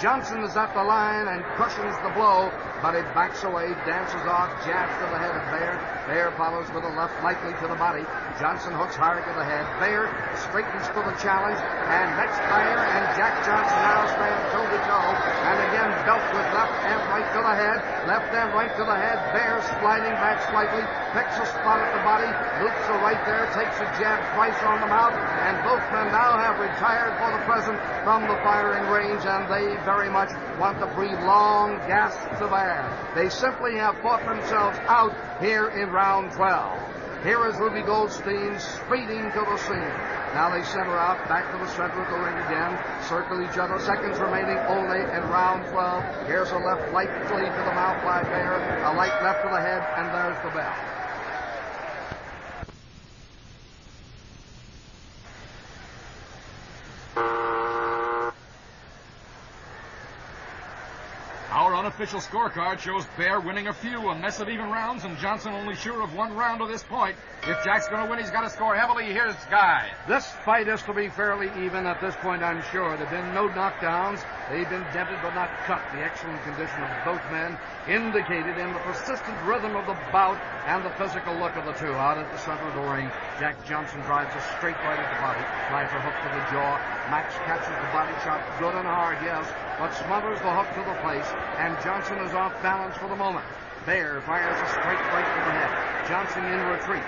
Johnson is at the line and cushions the blow, but it backs away, dances off, jabs to the head of Baer. Baer follows with a left lightly to the body. Johnson hooks hard to the head. Baer straightens for the challenge, and Max Baer and Jack Johnson now stand toe-to-toe, and again belt with left and right to the head, left and right to the head. Baer sliding back slightly, picks a spot at the body, loops a right there, takes a jab twice on the mouth, and both men now have retired for the present from the firing range, and they very much want to breathe long gasps of air. They simply have fought themselves out here in round 12. Here is Ruby Goldstein speeding to the scene. Now they center out, back to the center of the ring again, circle each other, seconds remaining only in round 12. Here's a left lightly to the mouth by Baer, a light left to the head, and there's the bell. Our unofficial scorecard shows Baer winning a few, a mess of even rounds, and Johnson only sure of one round to this point. If Jack's going to win, he's got to score heavily. Here's Guy. This fight is to be fairly even at this point, I'm sure. There have been no knockdowns. They've been dented but not cut. The excellent condition of both men indicated in the persistent rhythm of the bout and the physical look of the two. Out at the center of the ring, Jack Johnson drives a straight right at the body, tries a hook to the jaw. Max catches the body shot good and hard, yes, but smothers the hook to the face, and Johnson is off balance for the moment. Baer fires a straight right to the head. Johnson in retreat.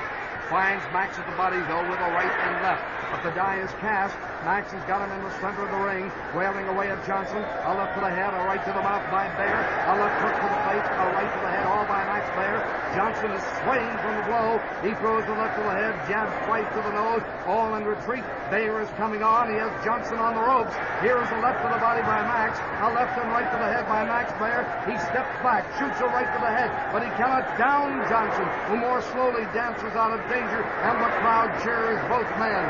Finds Max at the body, though, with a right and left. But the die is cast. Max has got him in the center of the ring, wailing away at Johnson. A left to the head, a right to the mouth by Baer. A left hook to the face, a right to the head, all by Max Baer. Johnson is swaying from the blow. He throws the left to the head, jabs twice to the nose, all in retreat. Baer is coming on. He has Johnson on the ropes. Here is a left to the body by Max, a left and right to the head by Max Baer. He steps back, shoots a right to the head, but he cannot down Johnson, who more slowly dances out of danger, and the crowd cheers both men.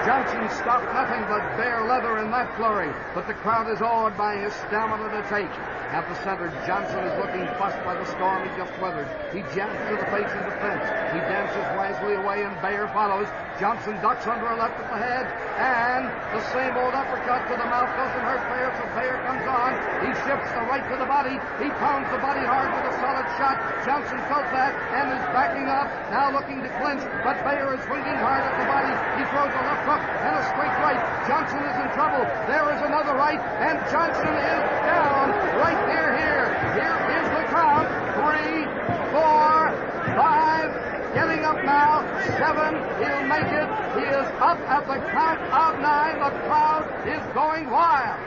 Johnson stopped nothing but bare leather in that flurry, but the crowd is awed by his stamina to take. At the center, Johnson is looking fussed by the storm he just weathered. He jabs to the face in defense. He dances wisely away, and Baer follows. Johnson ducks under a left at the head, and the same old uppercut to the mouth doesn't hurt Baer, so Baer comes on. He shifts the right to the body. He pounds the body hard with a solid shot. Johnson felt that and is backing up, now looking to clinch, but Baer is swinging hard at the body. He throws a left hook and a straight right. Johnson is in trouble. There is another right, and Johnson is down right here. Here is the count. 3, 4, 5, getting up now. 7, he'll make it. He is up at the count of 9. The crowd is going wild.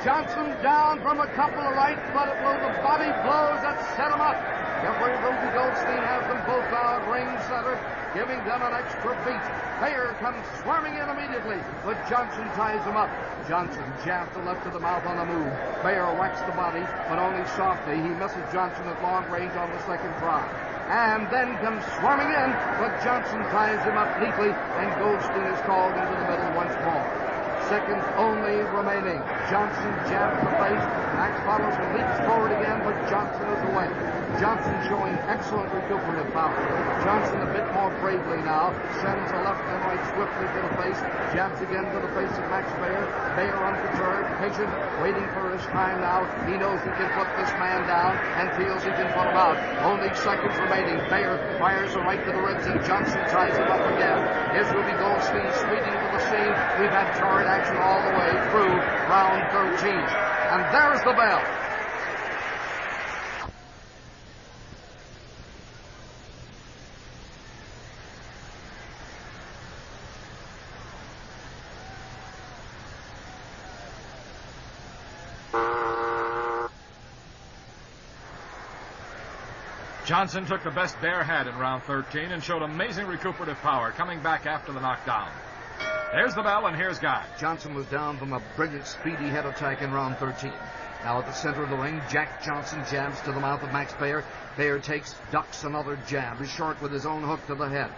Johnson down from a couple of rights, but it was the body blows that set him up. Jeffrey Ruby Goldstein has them both out ring center, giving them an extra beat. Baer comes swarming in immediately, but Johnson ties him up. Johnson jabs the left of the mouth on the move. Baer whacks the body, but only softly. He misses Johnson at long range on the second try. And then comes swarming in, but Johnson ties him up neatly, and Goldstein is called into the middle once more. Seconds only remaining. Johnson jabs the face. Max follows and leaps forward again, but Johnson is away. Johnson showing excellent recuperative power. Johnson a bit more bravely now. Sends a left and right swiftly to the face. Jabs again to the face of Max Baer. Baer unperturbed, patient, waiting for his time now. He knows he can put this man down and feels he can put him out. Only seconds remaining. Baer fires a right to the ribs, and Johnson ties him up again. Here's Ruby Goldstein speeding to the scene. We've had torrid action all the way through round 13. And there's the bell. Johnson took the best Baer had in round 13 and showed amazing recuperative power, coming back after the knockdown. There's the bell, and here's Guy. Johnson was down from a brilliant, speedy head attack in round 13. Now at the center of the ring, Jack Johnson jabs to the mouth of Max Baer. Baer takes, ducks another jab, is short with his own hook to the head.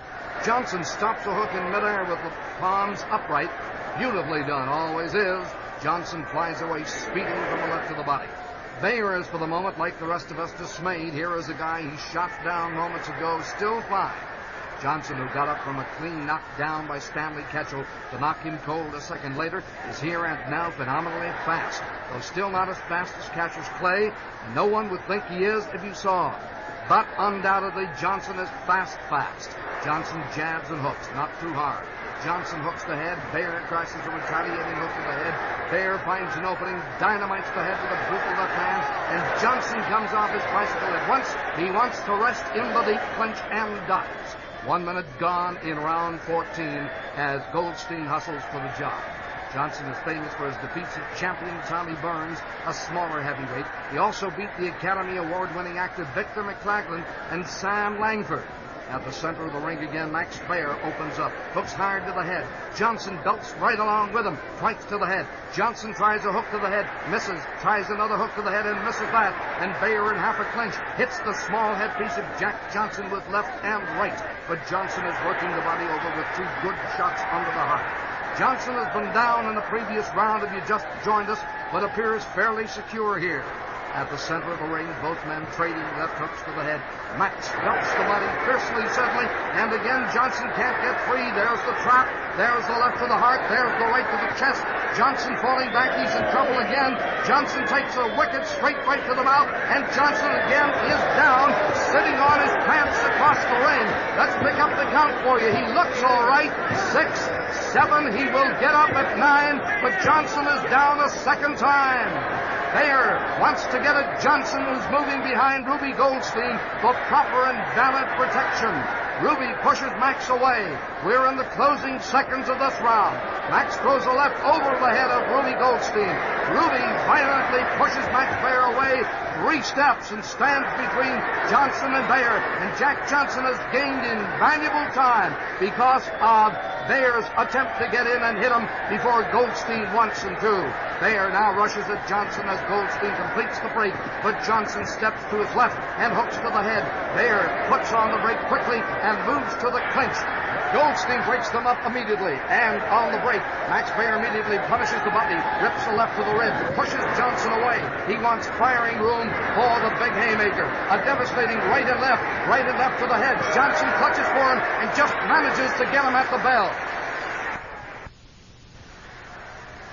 Johnson stops the hook in midair with the palms upright. Beautifully done, always is. Johnson flies away speedily from the left to the body. Baer is, for the moment, like the rest of us, dismayed. Here is a guy he shot down moments ago, still flying. Johnson, who got up from a clean knock down by Stanley Ketchel to knock him cold a second later, is here and now phenomenally fast. Though still not as fast as Catcher's Clay, and no one would think he is if you saw him. But undoubtedly, Johnson is fast. Johnson jabs and hooks, not too hard. Johnson hooks the head. Baer crosses a retaliating hook to the head. Baer finds an opening, dynamites the head with a brutal left hand, and Johnson comes off his bicycle at once. He wants to rest in the deep clinch and dies. 1 minute gone in round 14 as Goldstein hustles for the job. Johnson is famous for his defeats of champion Tommy Burns, a smaller heavyweight. He also beat the Academy Award-winning actor Victor McLaglen and Sam Langford. At the center of the ring again, Max Baer opens up, hooks hard to the head. Johnson belts right along with him, strikes to the head. Johnson tries a hook to the head, misses, tries another hook to the head and misses that. And Baer in half a clinch hits the small headpiece of Jack Johnson with left and right. But Johnson is working the body over with 2 good shots under the heart. Johnson has been down in the previous round if you just joined us, but appears fairly secure here. At the center of the ring, both men trading left hooks to the head. Max belts the body fiercely, certainly, and again Johnson can't get free. There's the trap. There's the left to the heart. There's the right to the chest. Johnson falling back. He's in trouble again. Johnson takes a wicked straight right to the mouth, and Johnson again is down, sitting on his pants across the ring. Let's pick up the count for you. He looks all right. 6, 7. He will get up at 9, but Johnson is down a second time. Baer wants to get at Johnson, who's moving behind Ruby Goldstein for proper and valid protection. Ruby pushes Max away. We're in the closing seconds of this round. Max throws a left over the head of Ruby Goldstein. Ruby violently pushes Max Baer away 3 steps and stands between Johnson and Baer. And Jack Johnson has gained invaluable time because of Baer's attempt to get in and hit him before Goldstein once and two. Baer now rushes at Johnson as Goldstein completes the break, but Johnson steps to his left and hooks to the head. Baer puts on the break quickly and moves to the clinch. Goldstein breaks them up immediately, and on the break, Max Baer immediately punishes the body, rips the left to the rib, pushes Johnson away. He wants firing room for the big haymaker. A devastating right and left to the head. Johnson clutches for him and just manages to get him at the bell.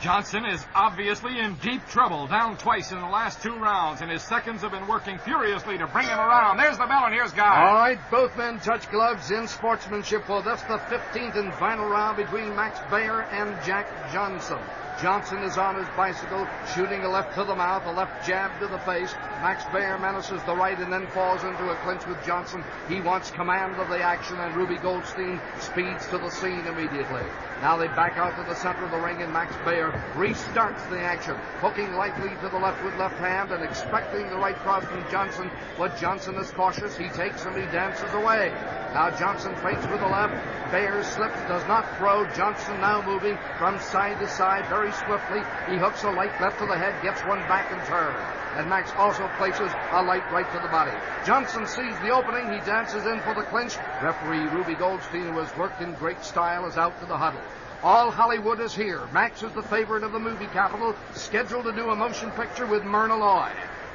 Johnson is obviously in deep trouble, down twice in the last 2 rounds, and his seconds have been working furiously to bring him around. There's the bell, and here's Guy. All right, both men touch gloves in sportsmanship for this, the 15th and final round between Max Baer and Jack Johnson. Johnson is on his bicycle, shooting a left to the mouth, a left jab to the face. Max Baer menaces the right and then falls into a clinch with Johnson. He wants command of the action, and Ruby Goldstein speeds to the scene immediately. Now they back out to the center of the ring, and Max Baer restarts the action, hooking lightly to the left with left hand and expecting the right cross from Johnson. But Johnson is cautious. He takes and he dances away. Now Johnson feints with the left. Baer slips, does not throw. Johnson now moving from side to side very swiftly. He hooks a light left to the head, gets one back in turn. And Max also places a light right to the body. Johnson sees the opening. He dances in for the clinch. Referee Ruby Goldstein, who has worked in great style, is out to the huddle. All Hollywood is here. Max is the favorite of the movie capital, scheduled to do a motion picture with Myrna Loy.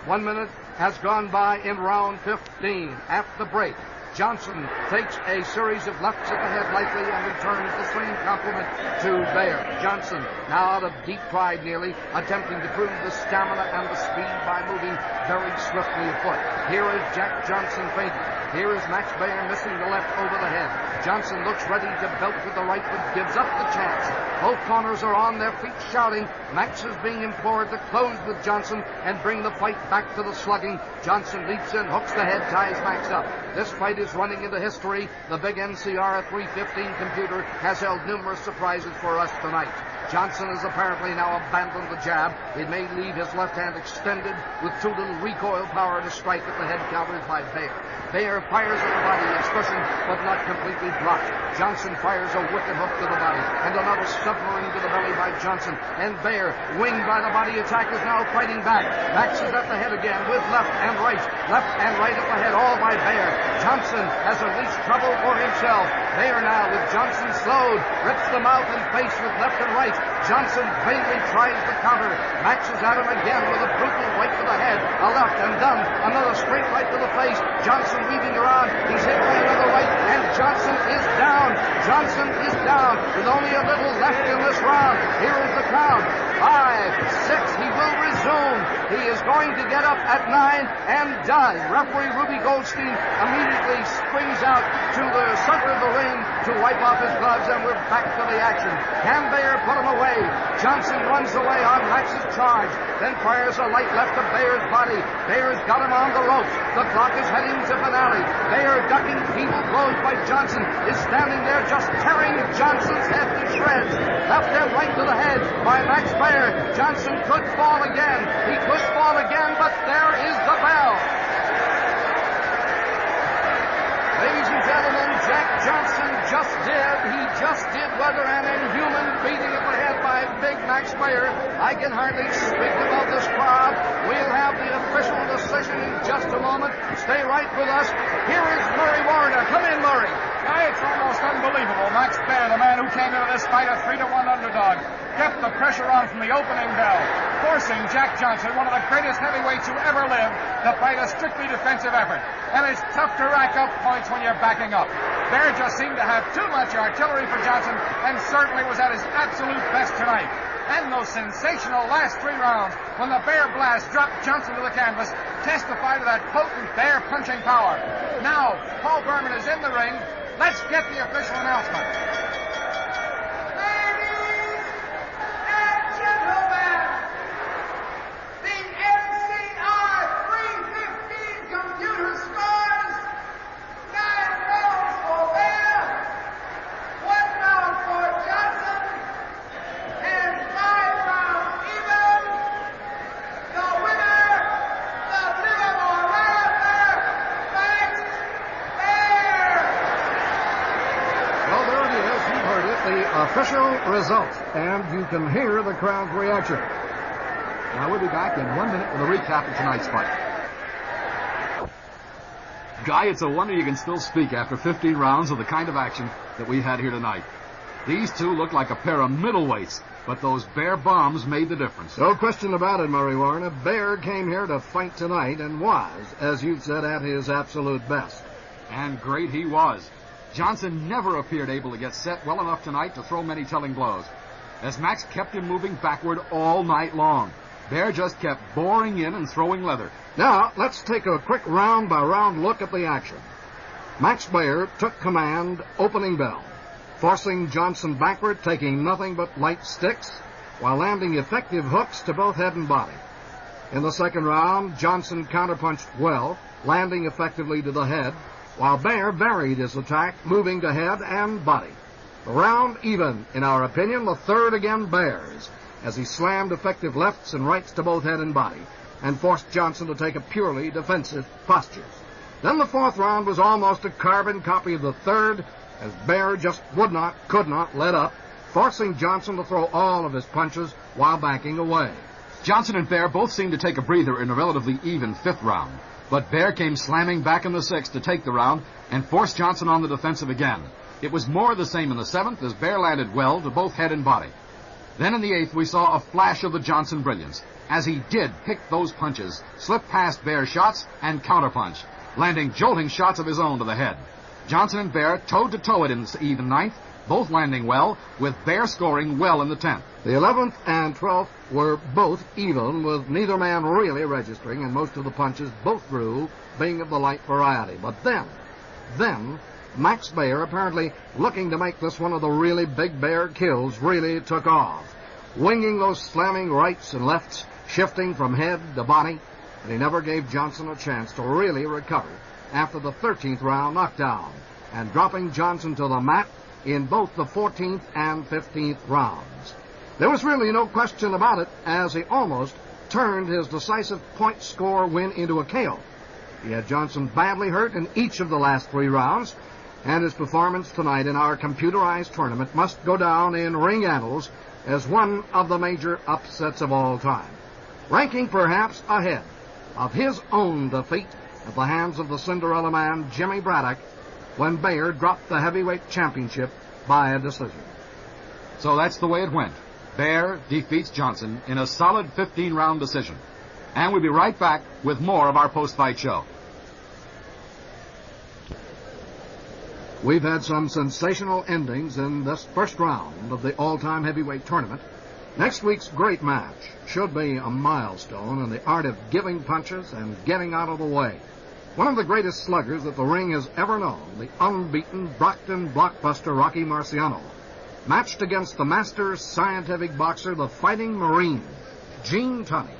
1 minute has gone by in round 15. At the break, Johnson takes a series of lefts at the head lightly and returns the same compliment to Baer. Johnson, now out of deep pride nearly, attempting to prove the stamina and the speed by moving very swiftly afoot. Here is Jack Johnson feinting. Here is Max Baer missing the left over the head. Johnson looks ready to belt with the right, but gives up the chance. Both corners are on their feet shouting. Max is being implored to close with Johnson and bring the fight back to the slugging. Johnson leaps in, hooks the head, ties Max up. This fight is running into history. The big NCR 315 computer has held numerous surprises for us tonight. Johnson has apparently now abandoned the jab. It may leave his left hand extended with too little recoil power to strike at the head countered by Baer. Baer fires at the body, it's cushioned but not completely blocked. Johnson fires a wicked hook to the body and another submarine to the belly by Johnson. And Baer, winged by the body attack, is now fighting back. Max is at the head again with left and right at the head, all by Baer. Johnson has unleashed trouble for himself. Baer now, with Johnson slowed, rips the mouth and face with left and right. Johnson vainly tries to counter. Max is at him again with a brutal right to the head, a left and done, another straight right to the face. Johnson weaving around, he's hit by another right, and Johnson is down. Johnson is down with only a little left in this round. Here is the count. 5, 6, he will resume. He is going to get up at 9 and does. Referee Ruby Goldstein immediately springs out to the center of the ring to wipe off his gloves, and we're back to the action. Can Baer put him away? Johnson runs away on Max's charge, then fires a light left to Baer's body. Baer's got him on the ropes. The clock is heading to finale. Baer, ducking feeble blows by Johnson, is standing there just tearing Johnson's head to shreds. Left and right to the head by Max Baer. Johnson could fall again. He could fall again, but there is the bell. Ladies and gentlemen, Jack Johnson just did weather an inhuman beating of the head by big Max Baer. I can hardly speak about this crowd. We'll have the official decision in just a moment. Stay right with us. Here is Murray Warner. Come in, Murray. It's almost unbelievable. Max Baer, the man who came into this fight a 3-1 underdog, kept the pressure on from the opening bell. forcing Jack Johnson, one of the greatest heavyweights who ever lived, to fight a strictly defensive effort. And it's tough to rack up points when you're backing up. Baer just seemed to have too much artillery for Johnson and certainly was at his absolute best tonight. And those sensational last 3 rounds, when the Baer blast dropped Johnson to the canvas, testify to that potent Baer punching power. Now, Paul Berman is in the ring. Let's get the official announcement. Ladies and gentlemen, the NCR 315 computer scores 9 rounds for Baer, 1 round for Johnson, and 5 rounds even. The winner, the Livermore Rambler, Max Baer. Well, there it is. You heard it. The official result. And you can hear the crowd's reaction. Now we'll be back in 1 minute with a recap of tonight's fight. Guy, it's a wonder you can still speak after 15 rounds of the kind of action that we had here tonight. These two look like a pair of middleweights, but those Baer bombs made the difference. No question about it, Murray Warner. Baer came here to fight tonight and was, as you said, at his absolute best. And great he was. Johnson never appeared able to get set well enough tonight to throw many telling blows, as Max kept him moving backward all night long. Baer just kept boring in and throwing leather. Now, let's take a quick round-by-round look at the action. Max Baer took command, opening bell, forcing Johnson backward, taking nothing but light sticks, while landing effective hooks to both head and body. In the second round, Johnson counterpunched well, landing effectively to the head, while Baer varied his attack, moving to head and body. The round even, in our opinion, the third again Baer's, as he slammed effective lefts and rights to both head and body, and forced Johnson to take a purely defensive posture. Then the fourth round was almost a carbon copy of the third, as Baer just could not let up, forcing Johnson to throw all of his punches while backing away. Johnson and Baer both seemed to take a breather in a relatively even fifth round, but Baer came slamming back in the sixth to take the round and forced Johnson on the defensive again. It was more of the same in the seventh, as Baer landed well to both head and body. Then in the eighth, we saw a flash of the Johnson brilliance, as he did pick those punches, slip past Baer's shots, and counterpunch, landing jolting shots of his own to the head. Johnson and Baer toe-to-toe it in the even ninth, both landing well, with Baer scoring well in the 10th. The 11th and 12th were both even, with neither man really registering, and most of the punches both drew being of the light variety. But then, Max Baer, apparently looking to make this one of the really big Baer kills, really took off, winging those slamming rights and lefts, shifting from head to body, and he never gave Johnson a chance to really recover after the 13th round knockdown, and dropping Johnson to the mat in both the 14th and 15th rounds. There was really no question about it, as he almost turned his decisive point score win into a KO. He had Johnson badly hurt in each of the last 3 rounds, and his performance tonight in our computerized tournament must go down in ring annals as one of the major upsets of all time, ranking perhaps ahead of his own defeat at the hands of the Cinderella Man Jimmy Braddock when Baer dropped the heavyweight championship by a decision. So that's the way it went. Baer defeats Johnson in a solid 15-round decision. And we'll be right back with more of our post-fight show. We've had some sensational endings in this first round of the all-time heavyweight tournament. Next week's great match should be a milestone in the art of giving punches and getting out of the way. One of the greatest sluggers that the ring has ever known, the unbeaten Brockton blockbuster Rocky Marciano, matched against the master scientific boxer, the Fighting Marine, Gene Tunney.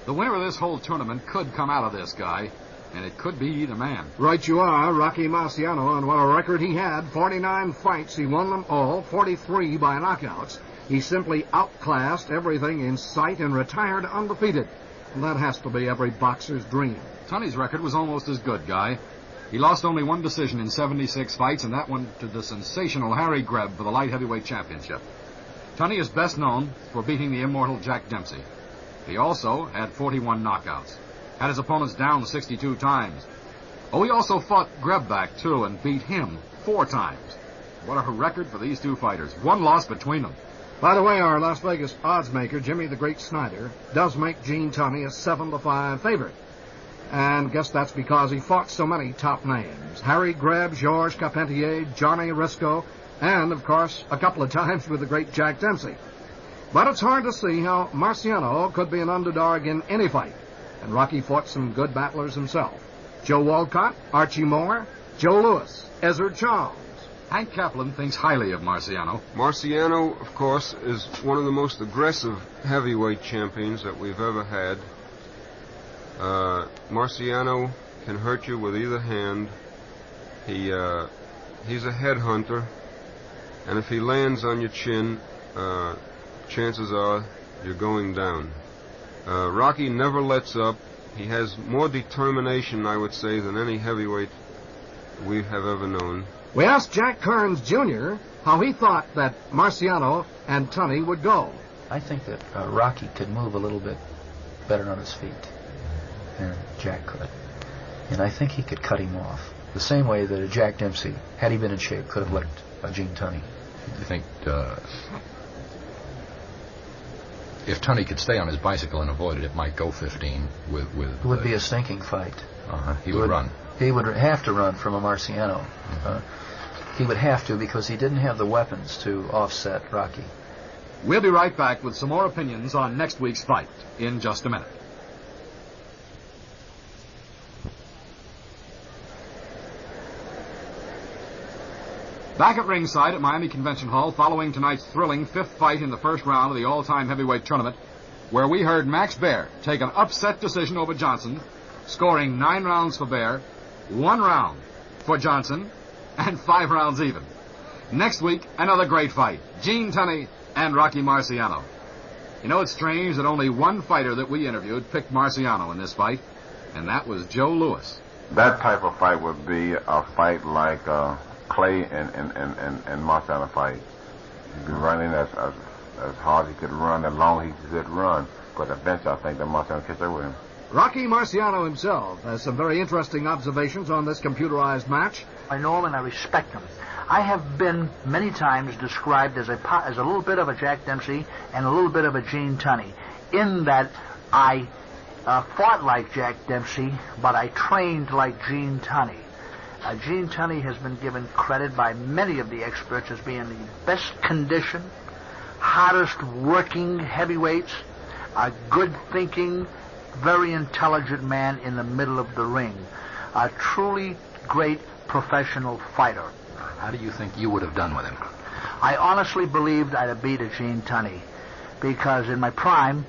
The winner of this whole tournament could come out of this, Guy, and it could be either man. Right you are, Rocky Marciano, and what a record he had. 49 fights, he won them all, 43 by knockouts. He simply outclassed everything in sight and retired undefeated. And that has to be every boxer's dream. Tunney's record was almost as good, Guy. He lost only one decision in 76 fights, and that one to the sensational Harry Greb for the light heavyweight championship. Tunney is best known for beating the immortal Jack Dempsey. He also had 41 knockouts, had his opponents down 62 times. Oh, he also fought Greb back, too, and beat him 4 times. What a record for these two fighters. One loss between them. By the way, our Las Vegas odds maker, Jimmy the Great Snyder, does make Gene Tunney a 7-5 favorite. And guess that's because he fought so many top names. Harry Greb, Georges Carpentier, Johnny Risco, and, of course, a couple of times with the great Jack Dempsey. But it's hard to see how Marciano could be an underdog in any fight. And Rocky fought some good battlers himself. Joe Walcott, Archie Moore, Joe Louis, Ezzard Charles. Hank Kaplan thinks highly of Marciano. Marciano, of course, is one of the most aggressive heavyweight champions that we've ever had. Marciano can hurt you with either hand. He's a headhunter, and if he lands on your chin, chances are you're going down. Rocky never lets up. He has more determination, I would say, than any heavyweight we have ever known. We asked Jack Kearns, Jr. how he thought that Marciano and Tunney would go. I think that Rocky could move a little bit better on his feet than Jack could. And I think he could cut him off. The same way that a Jack Dempsey, had he been in shape, could have licked a Gene Tunney. You think if Tunney could stay on his bicycle and avoid it, it might go 15 with It would be a stinking fight. He would run. He would have to run from a Marciano. He would have to because he didn't have the weapons to offset Rocky. We'll be right back with some more opinions on next week's fight in just a minute. Back at ringside at Miami Convention Hall following tonight's thrilling fifth fight in the first round of the all-time heavyweight tournament, where we heard Max Baer take an upset decision over Johnson, scoring 9 rounds for Baer, 1 round for Johnson, and 5 rounds even. Next week, another great fight, Gene Tunney and Rocky Marciano. You know, it's strange that only one fighter that we interviewed picked Marciano in this fight, and that was Joe Louis. That type of fight would be a fight like Clay and Marciano fight. He'd be running as hard as he could run, as long as he could run. But eventually, I think that Marciano catch up with him. Rocky Marciano himself has some very interesting observations on this computerized match. I know him and I respect him. I have been many times described as a little bit of a Jack Dempsey and a little bit of a Gene Tunney, in that I fought like Jack Dempsey, but I trained like Gene Tunney. Gene Tunney has been given credit by many of the experts as being the best conditioned, hardest working heavyweights, a good thinking, very intelligent man in the middle of the ring. A truly great professional fighter. How do you think you would have done with him? I honestly believed I'd have beat a Gene Tunney, because in my prime,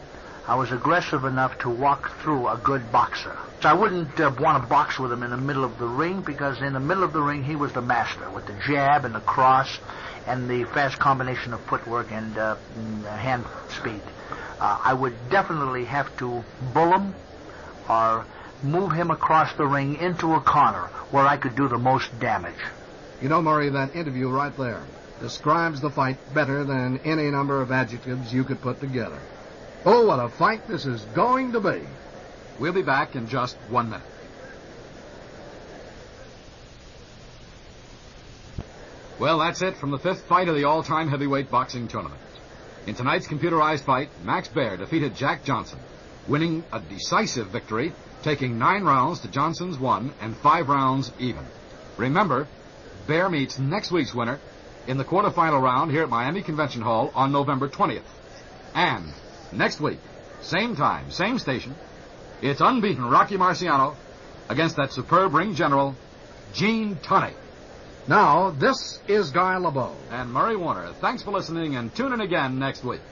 I was aggressive enough to walk through a good boxer. So I wouldn't want to box with him in the middle of the ring, because in the middle of the ring, he was the master with the jab and the cross and the fast combination of footwork and hand speed. I would definitely have to bull him or move him across the ring into a corner where I could do the most damage. You know, Murray, that interview right there describes the fight better than any number of adjectives you could put together. Oh, what a fight this is going to be. We'll be back in just 1 minute. Well, that's it from the fifth fight of the all-time heavyweight boxing tournament. In tonight's computerized fight, Max Baer defeated Jack Johnson, winning a decisive victory, taking 9 rounds to Johnson's 1 and 5 rounds even. Remember, Baer meets next week's winner in the quarterfinal round here at Miami Convention Hall on November 20th. And next week, same time, same station, it's unbeaten Rocky Marciano against that superb ring general, Gene Tunney. Now, this is Guy LeBeau. And Murray Warner. Thanks for listening, and tune in again next week.